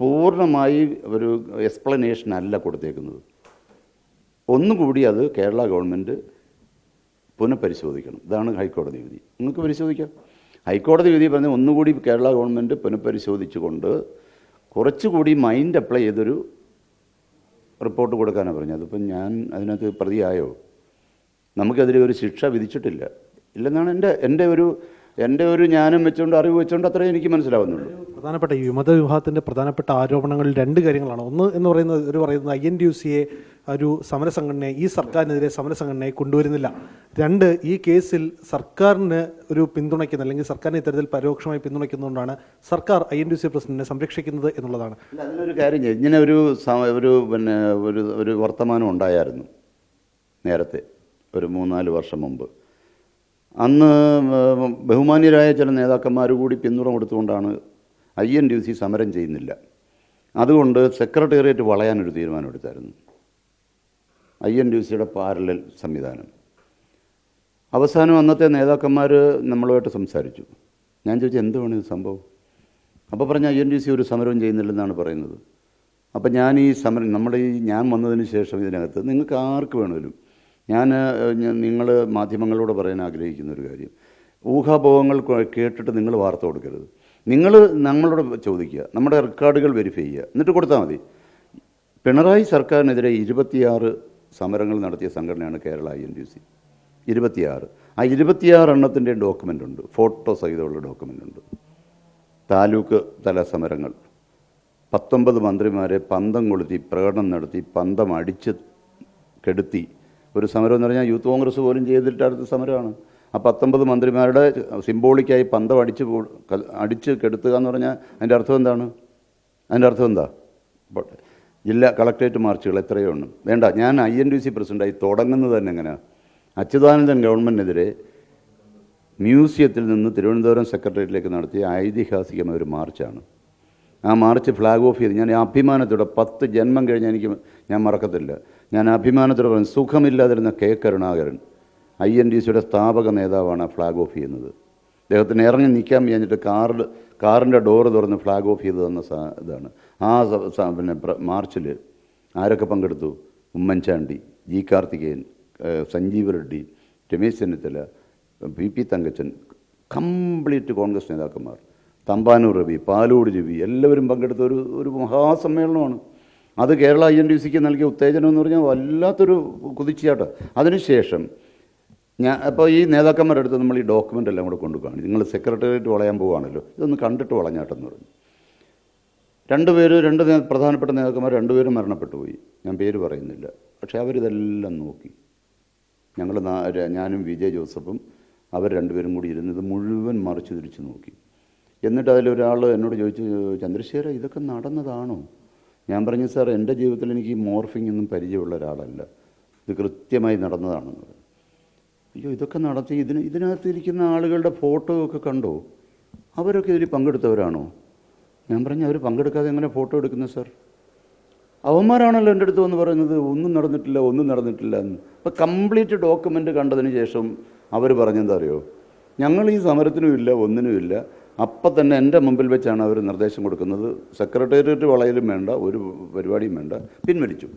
പൂർണ്ണമായി ഒരു എക്സ്പ്ലനേഷൻ അല്ല കൊടുത്തേക്കുന്നത്. ഒന്നുകൂടി അത് കേരള ഗവൺമെൻറ് പുനഃപരിശോധിക്കണം. ഇതാണ് ഹൈക്കോടതി വിധി. നിങ്ങൾക്ക് പരിശോധിക്കാം. ഹൈക്കോടതി വിധി പറഞ്ഞ് ഒന്നുകൂടി കേരള ഗവൺമെൻറ് പുനഃപരിശോധിച്ചുകൊണ്ട് കുറച്ചുകൂടി മൈൻഡ് അപ്ലൈ ചെയ്തൊരു റിപ്പോർട്ട് കൊടുക്കാനാണ് പറഞ്ഞത്. അതിപ്പം ഞാൻ അതിനകത്ത് പ്രതിയായോ? നമുക്കെതിരെ ഒരു ശിക്ഷ വിധിച്ചിട്ടില്ല, ഇല്ലെന്നാണ് എൻ്റെ ഒരു ജ്ഞാനം വെച്ചുകൊണ്ട്, അറിവ് വെച്ചുകൊണ്ട് അത്രേ എനിക്ക് മനസ്സിലാവുന്നുള്ളൂ. പ്രധാനപ്പെട്ട ഈ വിമതവിഭാഗത്തിൻ്റെ പ്രധാനപ്പെട്ട ആരോപണങ്ങളിൽ 2 കാര്യങ്ങളാണ്. ഒന്ന് എന്ന് പറയുന്നത് INTCയെ ഒരു സമരസംഘടനയെ, ഈ സർക്കാരിനെതിരെ സമരസംഘടനയെ കൊണ്ടുവരുന്നില്ല. 2, ഈ കേസിൽ സർക്കാരിന് ഒരു പിന്തുണയ്ക്കുന്ന, അല്ലെങ്കിൽ സർക്കാരിനെ ഇത്തരത്തിൽ പരോക്ഷമായി പിന്തുണയ്ക്കുന്നതുകൊണ്ടാണ് സർക്കാർ INTC പ്രസിഡന്റിനെ സംരക്ഷിക്കുന്നത് എന്നുള്ളതാണ്. അതിനൊരു കാര്യം, ഇങ്ങനെ ഒരു വർത്തമാനം ഉണ്ടായിരുന്നു നേരത്തെ, ഒരു 3-4 വർഷം മുമ്പ്. അന്ന് ബഹുമാന്യരായ ചില നേതാക്കന്മാർ കൂടി പിന്തുണ കൊടുത്തുകൊണ്ടാണ് INTC സമരം ചെയ്യുന്നില്ല, അതുകൊണ്ട് സെക്രട്ടേറിയറ്റ് വളയാനൊരു തീരുമാനമെടുത്തായിരുന്നു. INTCയുടെ പാരലൽ സംവിധാനം. അവസാനം അന്നത്തെ നേതാക്കന്മാർ നമ്മളുമായിട്ട് സംസാരിച്ചു. ഞാൻ ചോദിച്ചു എന്തുവാണ് ഇത് സംഭവം? അപ്പോൾ പറഞ്ഞ INTUC ഒരു സമരവും ചെയ്യുന്നില്ലെന്നാണ് പറയുന്നത്. അപ്പം ഞാൻ ഈ സമരം ഞാൻ വന്നതിന് ശേഷം ഇതിനകത്ത് നിങ്ങൾക്ക് ആർക്ക് വേണമെങ്കിലും നിങ്ങൾ മാധ്യമങ്ങളോട് പറയാൻ ആഗ്രഹിക്കുന്ന ഒരു കാര്യം, ഊഹാപോഹങ്ങൾ കേട്ടിട്ട് നിങ്ങൾ വാർത്ത കൊടുക്കരുത്. നിങ്ങൾ നമ്മളോട് ചോദിക്കുക, നമ്മുടെ റെക്കോർഡുകൾ വെരിഫൈ ചെയ്യുക, എന്നിട്ട് കൊടുത്താൽ മതി. പിണറായി സർക്കാരിനെതിരെ 26 സമരങ്ങൾ നടത്തിയ സംഘടനയാണ് കേരള INTUC. 26. ആ 26 എണ്ണത്തിൻ്റെ ഡോക്യുമെൻ്റ് ഉണ്ട്, ഫോട്ടോ സഹിതമുള്ള ഡോക്യുമെൻ്റ് ഉണ്ട്. താലൂക്ക് തല സമരങ്ങൾ, 19 മന്ത്രിമാരെ പന്തം കൊളുത്തി പ്രകടനം നടത്തി പന്തം അടിച്ച് കെടുത്തി ഒരു സമരം എന്ന് പറഞ്ഞാൽ യൂത്ത് കോൺഗ്രസ് പോലും ചെയ്തിട്ടടുത്ത സമരമാണ്. ആ 19 മന്ത്രിമാരുടെ സിംബോളിക്കായി പന്തം അടിച്ച് കെടുത്തുക എന്ന് പറഞ്ഞാൽ അതിൻ്റെ അർത്ഥം എന്താണ്? എന്താ? ജില്ലാ കളക്ട്രേറ്റ് മാർച്ചുകൾ എത്രയോ ഉണ്ട്. വേണ്ട, ഞാൻ INTUC പ്രസിഡൻ്റായി തുടങ്ങുന്നത് തന്നെ എങ്ങനെയാണ്? അച്യുതാനന്ദൻ ഗവൺമെൻറ്റിനെതിരെ മ്യൂസിയത്തിൽ നിന്ന് തിരുവനന്തപുരം സെക്രട്ടേറിയറ്റിലേക്ക് നടത്തിയ ഐതിഹാസികമായ ഒരു മാർച്ചാണ്. ആ മാർച്ച് ഫ്ലാഗ് ഓഫ് ചെയ്ത് ഞാൻ അഭിമാനത്തോടെ 10 ജന്മം കഴിഞ്ഞ് ഞാൻ മറക്കത്തില്ല. ഞാൻ അഭിമാനത്തോടെ പറഞ്ഞു, സുഖമില്ലാതിരുന്ന കരുണാകരൻ INTUCയുടെ സ്ഥാപക നേതാവാണ് ഫ്ലാഗ് ഓഫ് ചെയ്യുന്നത്. അദ്ദേഹത്തിന് ഇറങ്ങി നിൽക്കാൻ കഴിഞ്ഞിട്ട് കാറിൻ്റെ ഡോറ് തുറന്ന് ഫ്ലാഗ് ഓഫ് ചെയ്ത് തന്ന ഇതാണ്. ആ മാർച്ചിൽ ആരൊക്കെ പങ്കെടുത്തു? Oommen Chandy, G. Karthikeyan, Sanjeev Reddy, Ramesh Chennithala, PP Thankachan, complete Congress നേതാക്കന്മാർ, തമ്പാനൂർ രവി, പാലോട് രവി, എല്ലാവരും പങ്കെടുത്ത ഒരു മഹാസമ്മേളനമാണ്. അത് കേരള INTUCക്ക് നൽകിയ ഉത്തേജനം എന്ന് പറഞ്ഞാൽ വല്ലാത്തൊരു കുതിച്ചാട്ടം. അതിനുശേഷം അപ്പോൾ ഈ നേതാക്കന്മാരുടെ അടുത്ത് നമ്മൾ ഈ ഡോക്യുമെൻ്റ് എല്ലാം കൂടെ കൊണ്ടുപോകാണ്. നിങ്ങൾ സെക്രട്ടേറിയറ്റ് വളയാൻ പോവുകയാണല്ലോ, ഇതൊന്ന് കണ്ടിട്ട് വളഞ്ഞാട്ടെന്ന് പറഞ്ഞു. രണ്ട് പ്രധാനപ്പെട്ട നേതാക്കന്മാർ 2 പേരും മരണപ്പെട്ടു പോയി. ഞാൻ പേര് പറയുന്നില്ല. പക്ഷേ അവരിതെല്ലാം നോക്കി. ഞാനും VJ ജോസഫും അവർ 2 പേരും കൂടി ഇരുന്നത് മുഴുവൻ മറിച്ച് തിരിച്ച് നോക്കി. എന്നിട്ട് അതിലൊരാൾ എന്നോട് ചോദിച്ചു, ചന്ദ്രശേഖര ഇതൊക്കെ നടന്നതാണോ? ഞാൻ പറഞ്ഞു, സാർ എൻ്റെ ജീവിതത്തിൽ എനിക്ക് ഈ മോർഫിംഗ് ഒന്നും പരിചയമുള്ള ഒരാളല്ല, ഇത് കൃത്യമായി നടന്നതാണെന്ന് പറഞ്ഞു. അയ്യോ, ഇതൊക്കെ നടത്തി ഇതിനകത്തിരിക്കുന്ന ആളുകളുടെ ഫോട്ടോ ഒക്കെ കണ്ടോ? അവരൊക്കെ ഇതിൽ പങ്കെടുത്തവരാണോ? ഞാൻ പറഞ്ഞു, അവർ പങ്കെടുക്കാതെ എങ്ങനെ ഫോട്ടോ എടുക്കുന്നത് സാർ? അവന്മാരാണല്ലോ എൻ്റെ അടുത്ത് വന്ന് പറയുന്നത് ഒന്നും നടന്നിട്ടില്ല എന്ന്. അപ്പോൾ കംപ്ലീറ്റ് ഡോക്യുമെൻ്റ് കണ്ടതിന് ശേഷം അവർ പറഞ്ഞെന്താ അറിയോ? ഞങ്ങൾ ഈ സമരത്തിനുമില്ല ഒന്നിനുമില്ല. അപ്പം തന്നെ എൻ്റെ മുമ്പിൽ വെച്ചാണ് അവർ നിർദ്ദേശം കൊടുക്കുന്നത്, സെക്രട്ടേറിയറ്റ് വളയലും വേണ്ട, ഒരു പരിപാടിയും വേണ്ട, പിൻവലിച്ചു.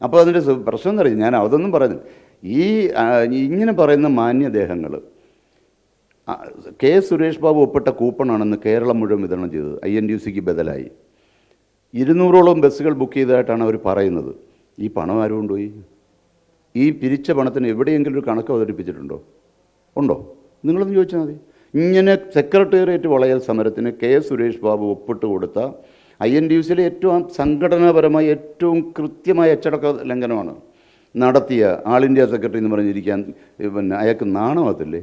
അപ്പോൾ അതിൻ്റെ പ്രശ്നം എന്ന് പറയും, ഞാൻ അതൊന്നും പറയുന്നില്ല. ഇങ്ങനെ പറയുന്ന മാന്യദേഹങ്ങൾ സുരേഷ് ബാബു ഒപ്പിട്ട കൂപ്പണാണെന്ന് കേരളം മുഴുവൻ വിതരണം ചെയ്തത് INTUCക്ക് ബദലായി. 200ഓളം ബസ്സുകൾ ബുക്ക് ചെയ്തതായിട്ടാണ് അവർ പറയുന്നത്. ഈ പണം ആരും കൊണ്ടുപോയി? ഈ പിരിച്ച പണത്തിന് എവിടെയെങ്കിലും ഒരു കണക്ക് അവതരിപ്പിച്ചിട്ടുണ്ടോ? ഉണ്ടോ? നിങ്ങളൊന്ന് ചോദിച്ചാൽ മതി. ഇങ്ങനെ സെക്രട്ടേറിയറ്റ് വളയൽ സമരത്തിന് സുരേഷ് ബാബു ഒപ്പിട്ട് കൊടുത്ത INTUCയിലെ ഏറ്റവും സംഘടനാപരമായി ഏറ്റവും കൃത്യമായ അച്ചടക്ക ലംഘനമാണ് നടത്തിയ ആൾ ഇന്ത്യ സെക്രട്ടറി എന്ന് പറഞ്ഞിരിക്കാൻ അയാൾക്ക് നാണമാകത്തില്ലേ?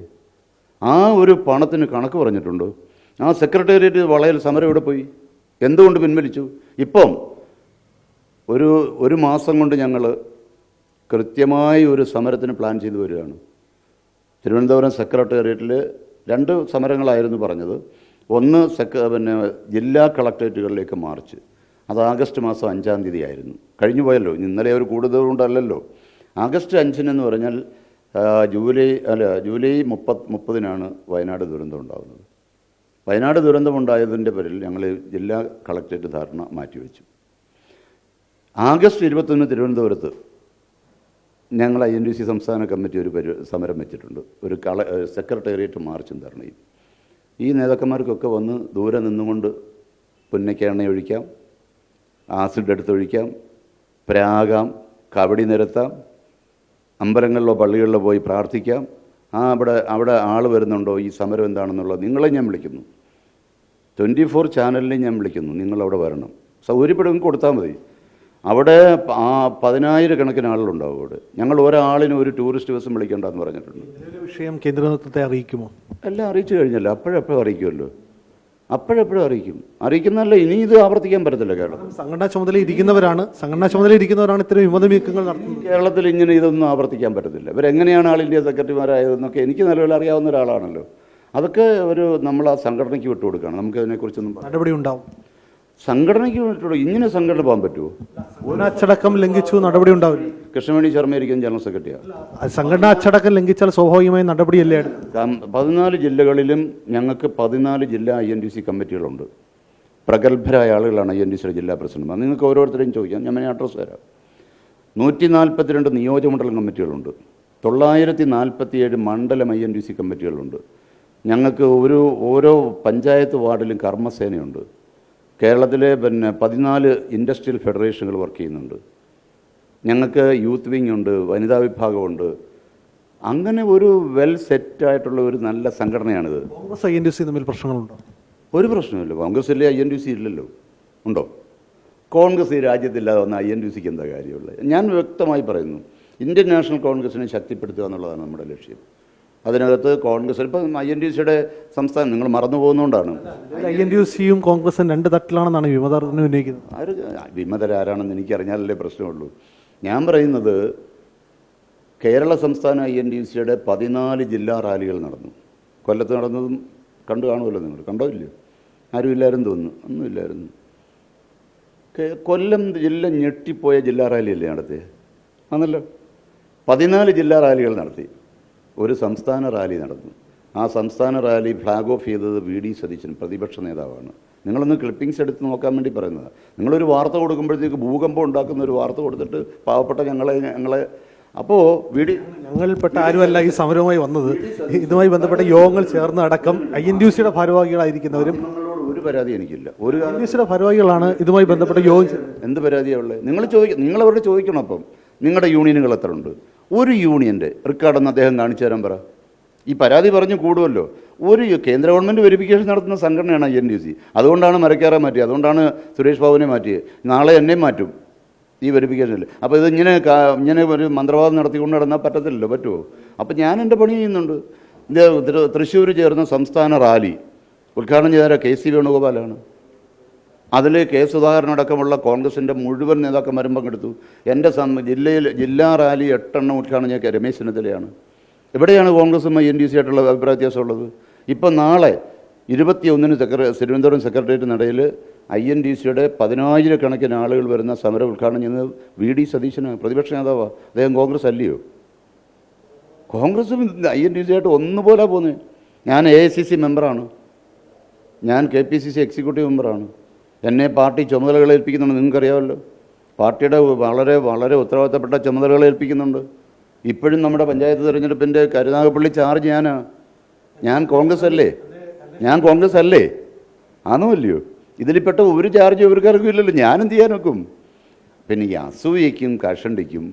ആ ഒരു പണത്തിന് കണക്ക് പറഞ്ഞിട്ടുണ്ടോ? ആ സെക്രട്ടേറിയറ്റ് വളയൽ സമരം എവിടെ പോയി? എന്തുകൊണ്ട് പിൻവലിച്ചു? ഇപ്പം ഒരു മാസം കൊണ്ട് ഞങ്ങൾ കൃത്യമായി ഒരു സമരത്തിന് പ്ലാൻ ചെയ്തു വരികയാണ്. തിരുവനന്തപുരം സെക്രട്ടേറിയറ്റിൽ 2 സമരങ്ങളായിരുന്നു പറഞ്ഞത്. ഒന്ന് ജില്ലാ കളക്ട്രേറ്റുകളിലേക്ക് മാർച്ച്. അത് ആഗസ്റ്റ് മാസം 5-ാം തീയതി ആയിരുന്നു. കഴിഞ്ഞു പോയല്ലോ, ഇന്നലെ ഒരു കൂടുതൽ കൊണ്ടല്ലല്ലോ. ആഗസ്റ്റ് 5-നെന്ന് പറഞ്ഞാൽ ജൂലൈ 30-നാണ് വയനാട് ദുരന്തം ഉണ്ടാകുന്നത്. വയനാട് ദുരന്തമുണ്ടായതിൻ്റെ പേരിൽ ഞങ്ങൾ ജില്ലാ കളക്ട്രേറ്റ് ധാരണ മാറ്റിവെച്ചു. ആഗസ്റ്റ് 21 തിരുവനന്തപുരത്ത് ഞങ്ങൾ INTUC സംസ്ഥാന കമ്മിറ്റി ഒരു സമരം വെച്ചിട്ടുണ്ട്, ഒരു സെക്രട്ടേറിയറ്റ് മാർച്ചും ധർണയും. ഈ നേതാക്കന്മാർക്കൊക്കെ വന്ന് ദൂരെ നിന്നുകൊണ്ട് പുന്നയ്ക്ക് എണ്ണ ഒഴിക്കാം, ആസിഡ് എടുത്തൊഴിക്കാം, പ്രാകാം, കബഡി നിരത്താം, അമ്പലങ്ങളിലോ പള്ളികളിലോ പോയി പ്രാർത്ഥിക്കാം. അവിടെ ആൾ വരുന്നുണ്ടോ, ഈ സമരം എന്താണെന്നുള്ളത് നിങ്ങളെ ഞാൻ വിളിക്കുന്നു, 24 ചാനലിനെ ഞാൻ വിളിക്കുന്നു, നിങ്ങളവിടെ വരണം. സൗകര്യപ്പെടും കൊടുത്താൽ മതി. അവിടെ 10,000 കണക്കിന് ആളുകളുണ്ടാവും അവിടെ. ഞങ്ങൾ ഒരാളിന് ഒരു ടൂറിസ്റ്റ് ബസ്സും വിളിക്കേണ്ടെന്ന് പറഞ്ഞിട്ടുണ്ട്. വിഷയം കേന്ദ്ര നേതൃത്വത്തെ അറിയിക്കുമോ? എല്ലാം അറിയിച്ചു കഴിഞ്ഞല്ലോ, അപ്പോഴെപ്പോഴും അറിയിക്കുമല്ലോ, അപ്പോഴെപ്പോഴും അറിയിക്കുന്നതല്ല. ഇനി ഇത് ആവർത്തിക്കാൻ പറ്റത്തില്ല. കേരളം സംഘടനാ ചുമതല ഇരിക്കുന്നവരാണ് ഇത്തരം വിമത നീക്കങ്ങൾ നടത്തുന്നത്. കേരളത്തിൽ ഇങ്ങനെ ഇതൊന്നും ആവർത്തിക്കാൻ പറ്റത്തില്ല. ഇവരെങ്ങനെയാണ് ആൾ ഇന്ത്യ സെക്രട്ടറിമാരായതെന്നൊക്കെ എനിക്ക് നിലവിൽ അറിയാവുന്ന ഒരാളാണല്ലോ. അതൊക്കെ നമ്മൾ ആ സംഘടനയ്ക്ക് വിട്ടുകൊടുക്കുകയാണ്. നമുക്ക് അതിനെക്കുറിച്ചൊന്നും നടപടി ഉണ്ടാവും. സംഘടനയ്ക്ക് വിട്ടുകൊടുക്കും. ഇങ്ങനെ സംഘടന പോകാൻ പറ്റുമോ? അച്ചടക്കം ലംഘിച്ചു നടപടി ഉണ്ടാവില്ല. കൃഷ്ണവേണി ശർമ്മയായിരിക്കും ജനറൽ സെക്രട്ടറിയാണ്. സംഘടനാ അച്ചടക്കം ലംഘിച്ചാൽ സ്വാഭാവികമായി നടപടിയല്ലേ? 14 ജില്ലകളിലും ഞങ്ങൾക്ക് 14 ജില്ലാ INTC കമ്മിറ്റികളുണ്ട്. പ്രഗത്ഭരായ ആളുകളാണ് INTCയുടെ ജില്ലാ പ്രസിഡന്റുമാർ. നിങ്ങൾക്ക് ഓരോരുത്തരെയും ചോദിക്കാം, ഞാൻ അഡ്രസ്സ് തരാം. 142 നിയോജകമണ്ഡലം കമ്മിറ്റികളുണ്ട്. 947 മണ്ഡലം INTC കമ്മിറ്റികളുണ്ട്. ഞങ്ങൾക്ക് ഓരോ പഞ്ചായത്ത് വാർഡിലും കർമ്മസേനയുണ്ട്. കേരളത്തിലെ 14 ഇൻഡസ്ട്രിയൽ ഫെഡറേഷനുകൾ വർക്ക് ചെയ്യുന്നുണ്ട്. ഞങ്ങൾക്ക് യൂത്ത് വിങ് ഉണ്ട്, വനിതാ വിഭാഗമുണ്ട്. അങ്ങനെ ഒരു വെൽ സെറ്റായിട്ടുള്ള ഒരു നല്ല സംഘടനയാണിത്. കോൺഗ്രസ് INTC തമ്മിൽ പ്രശ്നങ്ങളുണ്ടോ? ഒരു പ്രശ്നമില്ല. കോൺഗ്രസ്സിലെ INTC ഇല്ലല്ലോ. ഉണ്ടോ? കോൺഗ്രസ് ഈ രാജ്യത്തില്ലാതെ വന്ന INTCക്ക് എന്താ കാര്യമുള്ളത്? ഞാൻ വ്യക്തമായി പറയുന്നു, ഇന്ത്യൻ നാഷണൽ കോൺഗ്രസിനെ ശക്തിപ്പെടുത്തുക എന്നുള്ളതാണ് നമ്മുടെ ലക്ഷ്യം. അതിനകത്ത് കോൺഗ്രസ് ഇപ്പം INTCയുടെ സംസ്ഥാനം നിങ്ങൾ മറന്നു പോകുന്നതുകൊണ്ടാണ്. INTCയും കോൺഗ്രസും രണ്ട് തട്ടിലാണെന്നാണ് വിമതർ ഉന്നയിക്കുന്നത്. വിമതരാരാണെന്ന് എനിക്കറിഞ്ഞാലല്ലേ പ്രശ്നമുള്ളൂ. ഞാൻ പറയുന്നത് കേരള സംസ്ഥാന INTCയുടെ 14 ജില്ലാ റാലികൾ നടന്നു. കൊല്ലത്ത് നടന്നതും കണ്ടു കാണുമല്ലോ. നിങ്ങൾ കണ്ടോ ഇല്ലയോ? ആരും ഇല്ലായിരുന്നു തോന്നുന്നു. ഒന്നുമില്ലായിരുന്നു. കൊല്ലം ജില്ല ഞെട്ടിപ്പോയ ജില്ലാ റാലിയല്ലേ നടത്തിയത്? ആണല്ലോ. 14 ജില്ലാ റാലികൾ നടത്തി. ഒരു സംസ്ഥാന റാലി നടന്നു. ആ സംസ്ഥാന റാലി ഫ്ലാഗ് ഓഫ് ചെയ്തത് VD സതീശൻ, പ്രതിപക്ഷ നേതാവാണ്. നിങ്ങളൊന്ന് ക്ലിപ്പിങ്സ് എടുത്ത് നോക്കാൻ വേണ്ടി പറയുന്നതാണ്. നിങ്ങളൊരു വാർത്ത കൊടുക്കുമ്പോഴത്തേക്ക് ഭൂകമ്പം ഉണ്ടാക്കുന്ന ഒരു വാർത്ത കൊടുത്തിട്ട് പാവപ്പെട്ട ഞങ്ങളെ അപ്പോൾ ഞങ്ങളിൽപ്പെട്ട ആരുമല്ല ഈ സമരവുമായി വന്നത്. ഇതുമായി ബന്ധപ്പെട്ട യോഗങ്ങൾ ചേർന്ന് അടക്കം INTCയുടെ ഭാരവാഹികളായിരിക്കുന്നവരും ഒരു പരാതി എനിക്കില്ല. ഒരു INTCയുടെ ഭാരവാഹികളാണ് ഇതുമായി ബന്ധപ്പെട്ട യോഗം. എന്ത് പരാതിയാണ് ഉള്ളത്? നിങ്ങളവരോട് ചോദിക്കണം. അപ്പം നിങ്ങളുടെ യൂണിയനുകൾ എത്ര ഉണ്ട്? ഒരു യൂണിയൻ്റെ റിക്കാർഡൊന്ന് അദ്ദേഹം കാണിച്ചു തരാൻ പറ. ഈ പരാതി പറഞ്ഞു കൂടുമല്ലോ. ഒരു കേന്ദ്ര ഗവൺമെൻറ് വെരിഫിക്കേഷൻ നടത്തുന്ന സംഘടനയാണ് INTC. അതുകൊണ്ടാണ് മരക്കാറെ മാറ്റിയത്, അതുകൊണ്ടാണ് സുരേഷ് ബാബുവിനെ മാറ്റിയത്. നാളെ എന്നെയും മാറ്റും ഈ വെരിഫിക്കേഷനിൽ. അപ്പോൾ ഇത് ഇങ്ങനെ ഒരു മന്ത്രവാദം നടത്തിക്കൊണ്ട് നടന്നാൽ പറ്റത്തില്ലല്ലോ. പറ്റുമോ? അപ്പോൾ ഞാൻ എൻ്റെ പണി ചെയ്യുന്നുണ്ട്. ഇത് തൃശ്ശൂർ ചേർന്ന സംസ്ഥാന റാലി ഉദ്ഘാടനം ചെയ്ത KC വേണുഗോപാലാണ്. അതിൽ K സുധാകരൻ അടക്കമുള്ള കോൺഗ്രസിൻ്റെ മുഴുവൻ നേതാക്കന്മാരും പങ്കെടുത്തു. എൻ്റെ ജില്ലാ റാലി 8 എണ്ണം ഉദ്ഘാടനം ചെയ്ത രമേശ് ചെന്നിത്തലയാണ്. എവിടെയാണ് കോൺഗ്രസും INTC ആയിട്ടുള്ള അഭിപ്രായ വ്യത്യാസമുള്ളത്? ഇപ്പം നാളെ 21-ന് തിരുവനന്തപുരം സെക്രട്ടേറിയറ്റ് നടയിൽ INTCയുടെ 10,000 കണക്കിന് ആളുകൾ വരുന്ന സമരം ഉദ്ഘാടനം ചെയ്യുന്നത് VD സതീശനാണ്, പ്രതിപക്ഷ നേതാവാണ്. അദ്ദേഹം കോൺഗ്രസ് അല്ലയോ? കോൺഗ്രസും INTC ആയിട്ട് ഒന്നുപോലെ പോകുന്നത്. ഞാൻ AICC മെമ്പറാണ്, ഞാൻ KPCC എക്സിക്യൂട്ടീവ് മെമ്പറാണ്. എന്നെ പാർട്ടി ചുമതലകൾ ഏൽപ്പിക്കുന്നുണ്ട്. നിങ്ങൾക്കറിയാമല്ലോ, പാർട്ടിയുടെ വളരെ വളരെ ഉത്തരവാദിത്തപ്പെട്ട ചുമതലകൾ ഏൽപ്പിക്കുന്നുണ്ട്. ഇപ്പോഴും നമ്മുടെ പഞ്ചായത്ത് തിരഞ്ഞെടുപ്പിൻ്റെ കരുനാഗപ്പള്ളി ചാർജ് ഞാനാണ്. ഞാൻ കോൺഗ്രസ് അല്ലേ? ആണോ? ഇതിൽപ്പെട്ട ഒരു ചാർജ് ഇവർക്കാർക്കും ഇല്ലല്ലോ. ഞാനെന്ത് ചെയ്യാൻ നോക്കും? പിന്നെ ഈ അസൂയയ്ക്കും കഷണ്ടിക്കും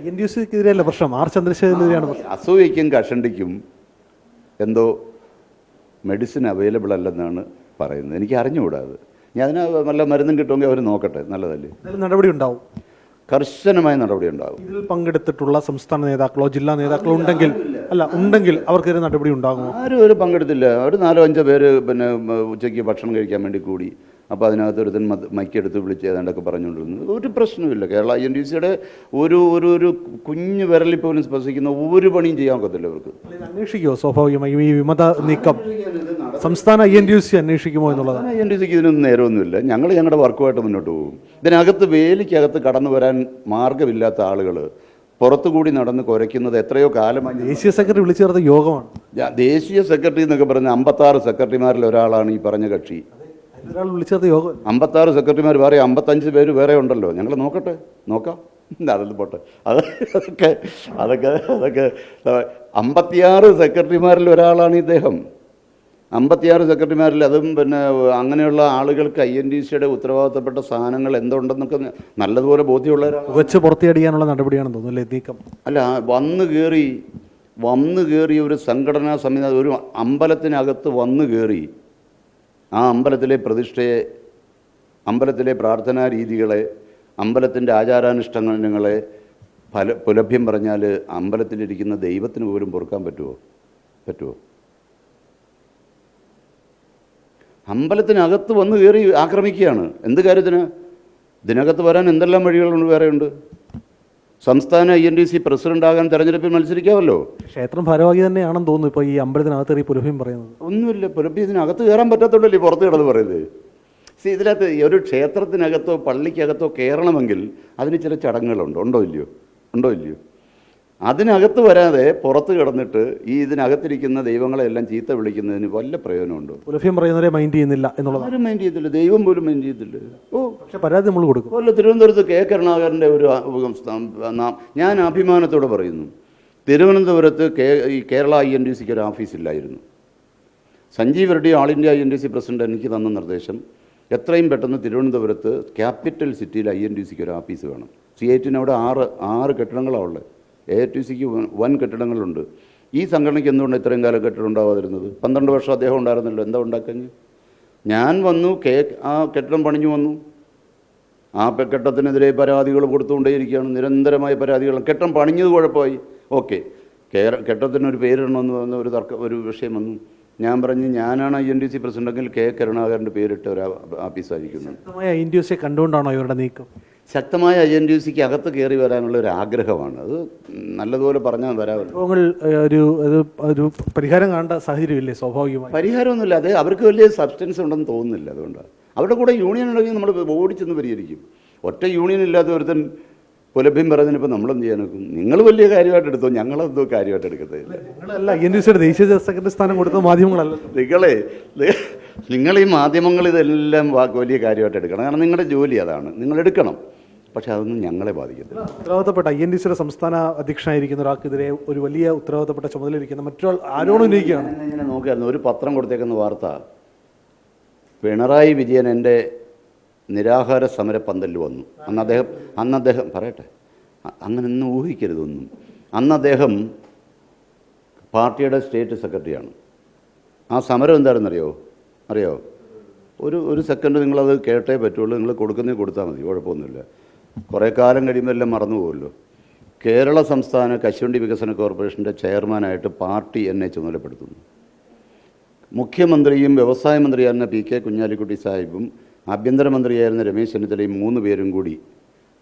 INTCക്കെതിരെയല്ല പ്രശ്നം, R ചന്ദ്രശേഖരനെതിരെയാണ് പ്രശ്നം. അസൂയയ്ക്കും കഷണ്ടിക്കും എന്തോ മെഡിസിൻ അവൈലബിൾ അല്ലെന്നാണ് പറയുന്നത്. എനിക്ക് അറിഞ്ഞുകൂടാത്. ഞാൻ അതിന് നല്ല മരുന്നും കിട്ടുമെങ്കിൽ അവർ നോക്കട്ടെ, നല്ലതല്ലേ? നടപടി ഉണ്ടാവും, കർശനമായ നടപടി ഉണ്ടാകും. ഇതിൽ പങ്കെടുത്തിട്ടുള്ള സംസ്ഥാന നേതാക്കളോ ജില്ലാ നേതാക്കളോ ഉണ്ടെങ്കിൽ അവർക്കെതിരെ നടപടി ഉണ്ടാകുമോ? ആരും പങ്കെടുത്തില്ല. ഒരു 4-5 പേര് പിന്നെ ഉച്ചയ്ക്ക് ഭക്ഷണം കഴിക്കാൻ വേണ്ടി കൂടി. അപ്പോൾ അതിനകത്ത് ഒരുത്തൻ മൈക്കെടുത്ത് വിളിച്ച് ഏതാണ്ടൊക്കെ പറഞ്ഞുകൊണ്ടിരുന്നത്. ഒരു പ്രശ്നമില്ല. കേരള INTCയുടെ ഒരു കുഞ്ഞു വിരലിൽ പോലും സ്പർശിക്കുന്ന ഒരു പണിയും ചെയ്യാൻ ഒക്കത്തില്ല അവർക്ക്. അന്വേഷിക്കുമോ? സ്വാഭാവികമായും ഈ വിമത നീക്കം സംസ്ഥാന INTC അന്വേഷിക്കുമോ എന്നുള്ളതാണ്. INTCക്ക് ഇതിനൊന്നും നേരമൊന്നുമില്ല. ഞങ്ങളുടെ വർക്കുമായിട്ട് മുന്നോട്ട് പോകും. ഇതിനകത്ത് വേലിക്കകത്ത് കടന്നു വരാൻ മാർഗമില്ലാത്ത ആളുകൾ പുറത്തുകൂടി നടന്ന് കുരയ്ക്കുന്നത് എത്രയോ കാലമായി. ദേശീയ സെക്രട്ടറി വിളിച്ചു ചേർത്ത യോഗമാണ്. ദേശീയ സെക്രട്ടറി എന്നൊക്കെ പറഞ്ഞ 56 സെക്രട്ടറിമാരിൽ ഒരാളാണ് ഈ പറഞ്ഞ കക്ഷി. 56 സെക്രട്ടറിമാർ വേറെ, 55 പേര് വേറെ ഉണ്ടല്ലോ. ഞങ്ങൾ നോക്കാം. അതൊന്നും പോട്ടെ. അതൊക്കെ 56 സെക്രട്ടറിമാരിൽ ഒരാളാണ് ഇദ്ദേഹം. 56 സെക്രട്ടറിമാരിൽ അതും പിന്നെ അങ്ങനെയുള്ള ആളുകൾക്ക് INTCയുടെ ഉത്തരവാദിത്തപ്പെട്ട സാധനങ്ങൾ എന്തുണ്ടെന്നൊക്കെ നല്ലതുപോലെ ബോധ്യമുള്ളവരാണ്. വെച്ച് പുറത്തിയടിക്കാനുള്ള നടപടിയാണെന്ന് തോന്നുന്നു നീക്കം. അല്ല, വന്നു കയറി ഒരു സംഘടനാ സംവിധാനം, ഒരു അമ്പലത്തിനകത്ത് വന്നു കയറി ആ അമ്പലത്തിലെ പ്രതിഷ്ഠയെ, അമ്പലത്തിലെ പ്രാർത്ഥനാ രീതികളെ, അമ്പലത്തിൻ്റെ ആചാരാനുഷ്ഠാനങ്ങളെ പുലഭ്യം പറഞ്ഞാൽ അമ്പലത്തിലിരിക്കുന്ന ദൈവത്തിന് പോലും പൊറുക്കാൻ പറ്റുമോ? അമ്പലത്തിനകത്ത് വന്ന് കയറി ആക്രമിക്കുകയാണ്. എന്ത് കാര്യത്തിന്? ഇതിനകത്ത് വരാൻ എന്തെല്ലാം വഴികളുണ്ട്, വേറെയുണ്ട്. സംസ്ഥാന INTC പ്രസിഡന്റാകാൻ തെരഞ്ഞെടുപ്പിൽ മത്സരിക്കാമല്ലോ. ക്ഷേത്രം ഭാരവാഹി തന്നെയാണെന്ന് തോന്നുന്നു ഇപ്പോൾ ഈ അമ്പലത്തിനകത്ത് പുലഭ്യം പറയുന്നത്. ഒന്നുമില്ല, പുലഭ്യം ഇതിനകത്ത് കയറാൻ പറ്റാത്തോണ്ടല്ലേ പുറത്ത് കിടന്ന് പറയുന്നത്. ഇതിനകത്ത് ഒരു ക്ഷേത്രത്തിനകത്തോ പള്ളിക്കകത്തോ കയറണമെങ്കിൽ അതിന് ചില ചടങ്ങുകളുണ്ട്. ഉണ്ടോ ഇല്ലയോ? അതിനകത്ത് വരാതെ പുറത്ത് കിടന്നിട്ട് ഇതിനകത്തിരിക്കുന്ന ദൈവങ്ങളെല്ലാം ചീത്ത വിളിക്കുന്നതിന് വല്ല പ്രയോജനമുണ്ടോ? ഉലഫ്യം പറയുന്നവരെ മൈൻഡ് ചെയ്യുന്നില്ല എന്നുള്ളത്. ആരും മൈൻഡ് ചെയ്തില്ല, ദൈവം പോലും മൈൻഡ് ചെയ്തില്ല. പക്ഷെ പരാതി നമ്മൾ കൊടുക്കും. അതുപോലെ തിരുവനന്തപുരത്ത് കെ കരുണാകരൻ്റെ ഒരു ഞാൻ അഭിമാനത്തോടെ പറയുന്നു, തിരുവനന്തപുരത്ത് ഈ കേരള INDCക്ക് ഒരു ഓഫീസില്ലായിരുന്നു. Sanjeev Reddy all India INDC president എനിക്ക് തന്ന നിർദ്ദേശം, എത്രയും പെട്ടെന്ന് തിരുവനന്തപുരത്ത് ക്യാപിറ്റൽ സിറ്റിയിൽ INDCക്ക് ഒരു ഓഫീസ് വേണം. CITന് അവിടെ ആറ് കെട്ടിടങ്ങളാണ് ഉള്ളത്. AITCക്ക് 1 കെട്ടിടങ്ങളുണ്ട്. ഈ സംഘടനയ്ക്ക് എന്തുകൊണ്ട് ഇത്രയും കാലം കെട്ടിടം ഉണ്ടാവാതിരുന്നത്? 12 വർഷം അദ്ദേഹം ഉണ്ടായിരുന്നല്ലോ, എന്താ ഉണ്ടാക്കഞ്ഞ്? ഞാൻ വന്നു, ആ കെട്ടിടം പണിഞ്ഞു വന്നു. ആ കെട്ടിടത്തിനെതിരെ പരാതികൾ കൊടുത്തുകൊണ്ടേയിരിക്കുകയാണ്, നിരന്തരമായ പരാതികൾ. കെട്ടിടം പണിഞ്ഞത് കുഴപ്പമായി, ഓക്കെ, കെട്ടിടത്തിനൊരു പേരിടണമെന്ന് ഒരു വിഷയം വന്നു. ഞാൻ പറഞ്ഞു, ഞാനാണ് INDC പ്രസിഡന്റെങ്കിൽ കെ കരുണാകരൻ്റെ പേരിട്ട ഒരു ഓഫീസായിരിക്കുന്നു. ശക്തമായ INDC കണ്ടുകൊണ്ടാണോ ഇവരുടെ നീക്കം? ശക്തമായ INDCക്ക് അകത്ത് കയറി വരാനുള്ള ഒരു ആഗ്രഹമാണ്. അത് നല്ലതുപോലെ പറഞ്ഞാൽ വരാമല്ലോ. ഒരു പരിഹാരം കാണേണ്ട സാഹചര്യമില്ലേ? സ്വാഭാവികമായി പരിഹാരമൊന്നുമില്ല. അത് അവർക്ക് വലിയ സബ്സ്റ്റൻസ് ഉണ്ടെന്ന് തോന്നുന്നില്ല. അതുകൊണ്ടാണ് അവരുടെ കൂടെ യൂണിയൻ ഉണ്ടെങ്കിൽ നമ്മൾ ഓടിച്ചെന്ന് പരിഹരിക്കും. ഒറ്റ യൂണിയൻ ഇല്ലാത്ത ഒരുത്തൻ പുലഭ്യം പറഞ്ഞതിനിപ്പോൾ നമ്മളെന്ത് ചെയ്യാനൊക്കും? നിങ്ങൾ വലിയ കാര്യമായിട്ട് എടുത്തോ, ഞങ്ങളെന്തോ കാര്യമായിട്ട് എടുക്കത്തില്ല. നിങ്ങളല്ല INDCയുടെ ദേശീയ സെക്രട്ടറി സ്ഥാനം കൊടുത്ത മാധ്യമങ്ങളല്ല. നിങ്ങൾ ഈ മാധ്യമങ്ങൾ ഇതെല്ലാം വലിയ കാര്യമായിട്ട് എടുക്കണം. കാരണം നിങ്ങളുടെ ജോലി അതാണ്, നിങ്ങൾ എടുക്കണം. പക്ഷെ അതൊന്നും ഞങ്ങളെ ബാധിക്കത്തില്ല. ഉത്തരവാദിത്തപ്പെട്ട INDCയുടെ സംസ്ഥാന അധ്യക്ഷനായിരിക്കുന്ന ഒരാൾക്കെതിരെ ഒരു വലിയ ഉത്തരവാദിത്തപ്പെട്ട ചുമതലയിരിക്കുന്ന മറ്റൊരാൾ ആരോടും ഉന്നയിക്കുകയാണ്. ഇങ്ങനെ നോക്കിയായിരുന്നു ഒരു പത്രം കൊടുത്തേക്കുന്ന വാർത്ത, പിണറായി വിജയൻ എൻ്റെ നിരാഹാര സമര പന്തലിൽ വന്നു. അന്ന് അദ്ദേഹം പറയട്ടെ, അങ്ങനെയൊന്നും ഊഹിക്കരുതൊന്നും. അന്ന് അദ്ദേഹം പാർട്ടിയുടെ സ്റ്റേറ്റ് സെക്രട്ടറിയാണ്. ആ സമരം എന്താണെന്നറിയോ? ഒരു സെക്കൻഡ് നിങ്ങളത് കേട്ടേ പറ്റുള്ളൂ. നിങ്ങൾ കൊടുത്താൽ മതി, കുഴപ്പമൊന്നുമില്ല. കുറേ കാലം കഴിയുമ്പോൾ എല്ലാം മറന്നു പോകുമല്ലോ. കേരള സംസ്ഥാന കശുവണ്ടി വികസന കോർപ്പറേഷൻ്റെ ചെയർമാനായിട്ട് പാർട്ടി എന്നെ ചുമതലപ്പെടുത്തുന്നു. മുഖ്യമന്ത്രിയും വ്യവസായ മന്ത്രിയായിരുന്ന PK കുഞ്ഞാലിക്കുട്ടി സാഹിബും ആഭ്യന്തരമന്ത്രിയായിരുന്ന രമേശ് ചെന്നിത്തലയും 3 പേരും കൂടി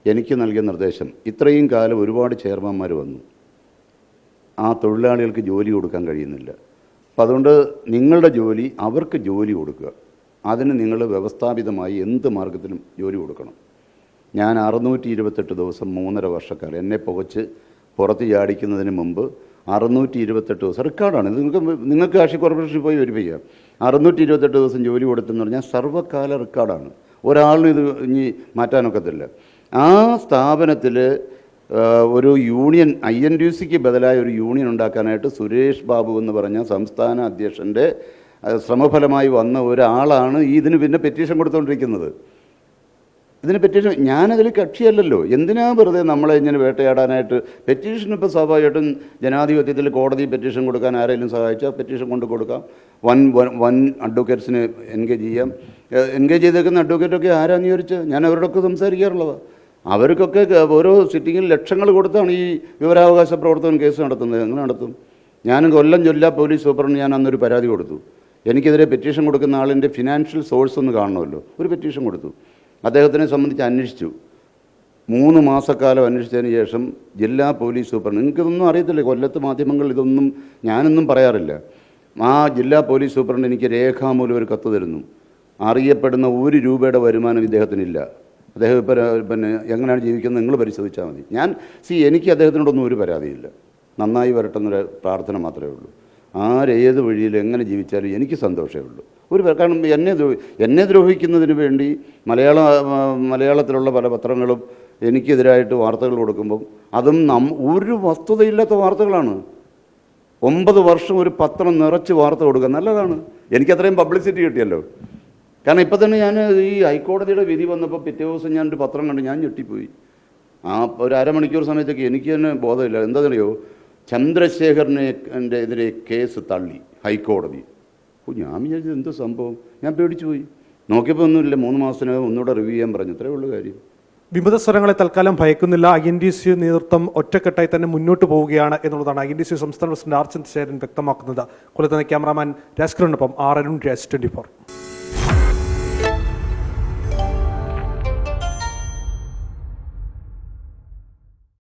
എനിക്ക് നൽകിയ നിർദ്ദേശം, ഇത്രയും കാലം ഒരുപാട് ചെയർമാന്മാർ വന്നു, ആ തൊഴിലാളികൾക്ക് ജോലി കൊടുക്കാൻ കഴിയുന്നില്ല. അപ്പം അതുകൊണ്ട് നിങ്ങളുടെ ജോലി അവർക്ക് ജോലി കൊടുക്കുക. അതിന് നിങ്ങൾ വ്യവസ്ഥാപിതമായി എന്ത് മാർഗത്തിലും ജോലി കൊടുക്കണം. ഞാൻ 628 ദിവസം 3.5 വർഷക്കാലം എന്നെ പുകച്ച് പുറത്ത് ചാടിക്കുന്നതിന് മുമ്പ് 628 ദിവസം റെക്കോർഡാണ്. നിങ്ങൾക്ക് കാർഷിക കോർപ്പറേഷനിൽ പോയി വെരിഫൈ 628 ദിവസം ജോലി കൊടുത്തെന്ന് പറഞ്ഞാൽ സർവ്വകാല റെക്കോർഡാണ്. ഒരാളിനും ഇത് ഇനി മാറ്റാനൊക്കത്തില്ല. ആ സ്ഥാപനത്തിൽ ഒരു യൂണിയൻ, INDCക്ക് ബദലായ ഒരു യൂണിയൻ ഉണ്ടാക്കാനായിട്ട് സുരേഷ് ബാബു എന്ന് പറഞ്ഞ സംസ്ഥാന അധ്യക്ഷൻ്റെ ശ്രമഫലമായി വന്ന ഒരാളാണ് ഇതിന് പിന്നെ പെറ്റീഷൻ കൊടുത്തുകൊണ്ടിരിക്കുന്നത്. ഇതിന് പെറ്റീഷൻ, ഞാനതിൽ കക്ഷിയല്ലല്ലോ. എന്തിനാ വെറുതെ നമ്മളെ ഇങ്ങനെ വേട്ടയാടാനായിട്ട്? പെറ്റീഷൻ ഇപ്പോൾ സ്വാഭാവികമായിട്ടും ജനാധിപത്യത്തിൽ കോടതി പെറ്റീഷൻ കൊടുക്കാൻ ആരെങ്കിലും സഹായിച്ചാൽ പെറ്റീഷൻ കൊടുക്കാം. വൻ അഡ്വക്കേറ്റ്സിന് എൻഗേജ് ചെയ്യാം. എൻഗേജ് ചെയ്തേക്കുന്ന അഡ്വക്കേറ്റൊക്കെ ആരാന്ന് ചോദിച്ചാൽ ഞാൻ അവരോടൊക്കെ സംസാരിക്കാറുള്ളതാണ്. അവർക്കൊക്കെ ഓരോ സിറ്റിങ്ങിൽ ലക്ഷങ്ങൾ കൊടുത്താണ് ഈ വിവരാവകാശ പ്രവർത്തകൻ കേസ് നടത്തുന്നത്. എങ്ങനെ നടത്തും? ഞാനും കൊല്ലം ജില്ലാ പോലീസ് സൂപ്രണ്ട് ഞാൻ അന്നൊരു പരാതി കൊടുത്തു. എനിക്കെതിരെ പെറ്റീഷൻ കൊടുക്കുന്ന ആളിൻ്റെ ഫിനാൻഷ്യൽ സോഴ്സ് ഒന്ന് കാണണമല്ലോ. ഒരു പെറ്റീഷൻ കൊടുത്തു. അദ്ദേഹത്തിനെ സംബന്ധിച്ച് അന്വേഷിച്ചു. 3 മാസക്കാലം അന്വേഷിച്ചതിന് ശേഷം ജില്ലാ പോലീസ് സൂപ്രണ്ട്, നിങ്ങൾക്കിതൊന്നും അറിയത്തില്ല, കൊല്ലത്ത് മാധ്യമങ്ങൾ ഇതൊന്നും ഞാനൊന്നും പറയാറില്ല. ആ ജില്ലാ പോലീസ് സൂപ്രണ്ട് എനിക്ക് രേഖാമൂലം ഒരു കത്ത് തരുന്നു. അറിയപ്പെടുന്ന 1 രൂപയുടെ വരുമാനം ഇദ്ദേഹത്തിനില്ല. അദ്ദേഹം ഇപ്പോൾ പിന്നെ എങ്ങനെയാണ് ജീവിക്കുന്നത് നിങ്ങൾ പരിശോധിച്ചാൽ മതി. എനിക്ക് അദ്ദേഹത്തിനോടൊന്നും ഒരു പരാതിയില്ല. നന്നായി വരട്ടെന്നൊരു പ്രാർത്ഥന മാത്രമേ ഉള്ളൂ. ആരേത് വഴിയിൽ എങ്ങനെ ജീവിച്ചാലും എനിക്ക് സന്തോഷമേ ഉള്ളൂ. കാരണം എന്നെ ദ്രോഹിക്കുന്നതിന് വേണ്ടി മലയാളത്തിലുള്ള പല പത്രങ്ങളും എനിക്കെതിരായിട്ട് വാർത്തകൾ കൊടുക്കുമ്പം അതും ഒരു വസ്തുതയില്ലാത്ത വാർത്തകളാണ്. 9 വർഷം ഒരു പത്രം നിറച്ച് വാർത്ത കൊടുക്കുക നല്ലതാണ്. എനിക്കത്രയും പബ്ലിസിറ്റി കിട്ടിയല്ലോ. കാരണം ഇപ്പം തന്നെ ഞാൻ ഈ ഹൈക്കോടതിയുടെ വിധി വന്നപ്പോൾ പിറ്റേ ദിവസം ഞാനൊരു പത്രം കണ്ട് ഞാൻ ഞെട്ടിപ്പോയി. ഒരു അരമണിക്കൂർ സമയത്തേക്ക് എനിക്ക് തന്നെ ബോധമില്ല. എന്താണെന്നറിയോ? ചന്ദ്രശേഖരനെ എതിരെ കേസ് തള്ളി ഹൈക്കോടതി. ഞാൻ വിചാരിച്ചത് എന്തോ സംഭവം, ഞാൻ പേടിച്ചു പോയി. നോക്കിയപ്പോൾ ഒന്നുമില്ല, 3 മാസത്തിനകം ഒന്നുകൂടെ റിവ്യൂ ചെയ്യാൻ പറഞ്ഞു. ഇത്രയേ ഉള്ളൂ കാര്യം. വിമത സ്വരങ്ങളെ തൽക്കാലം ഭയക്കുന്നില്ല. INDC നേതൃത്വം ഒറ്റക്കെട്ടായി തന്നെ മുന്നോട്ട് പോവുകയാണ് എന്നുള്ളതാണ് INDC സംസ്ഥാന പ്രസിഡന്റ് R ചന്ദ്രശേഖരൻ വ്യക്തമാക്കുന്നത്. കൊല്ലത്ത് ക്യാമറാമാൻ രാജ്കിരണിനൊപ്പം R അരുൺ രാജ് 24.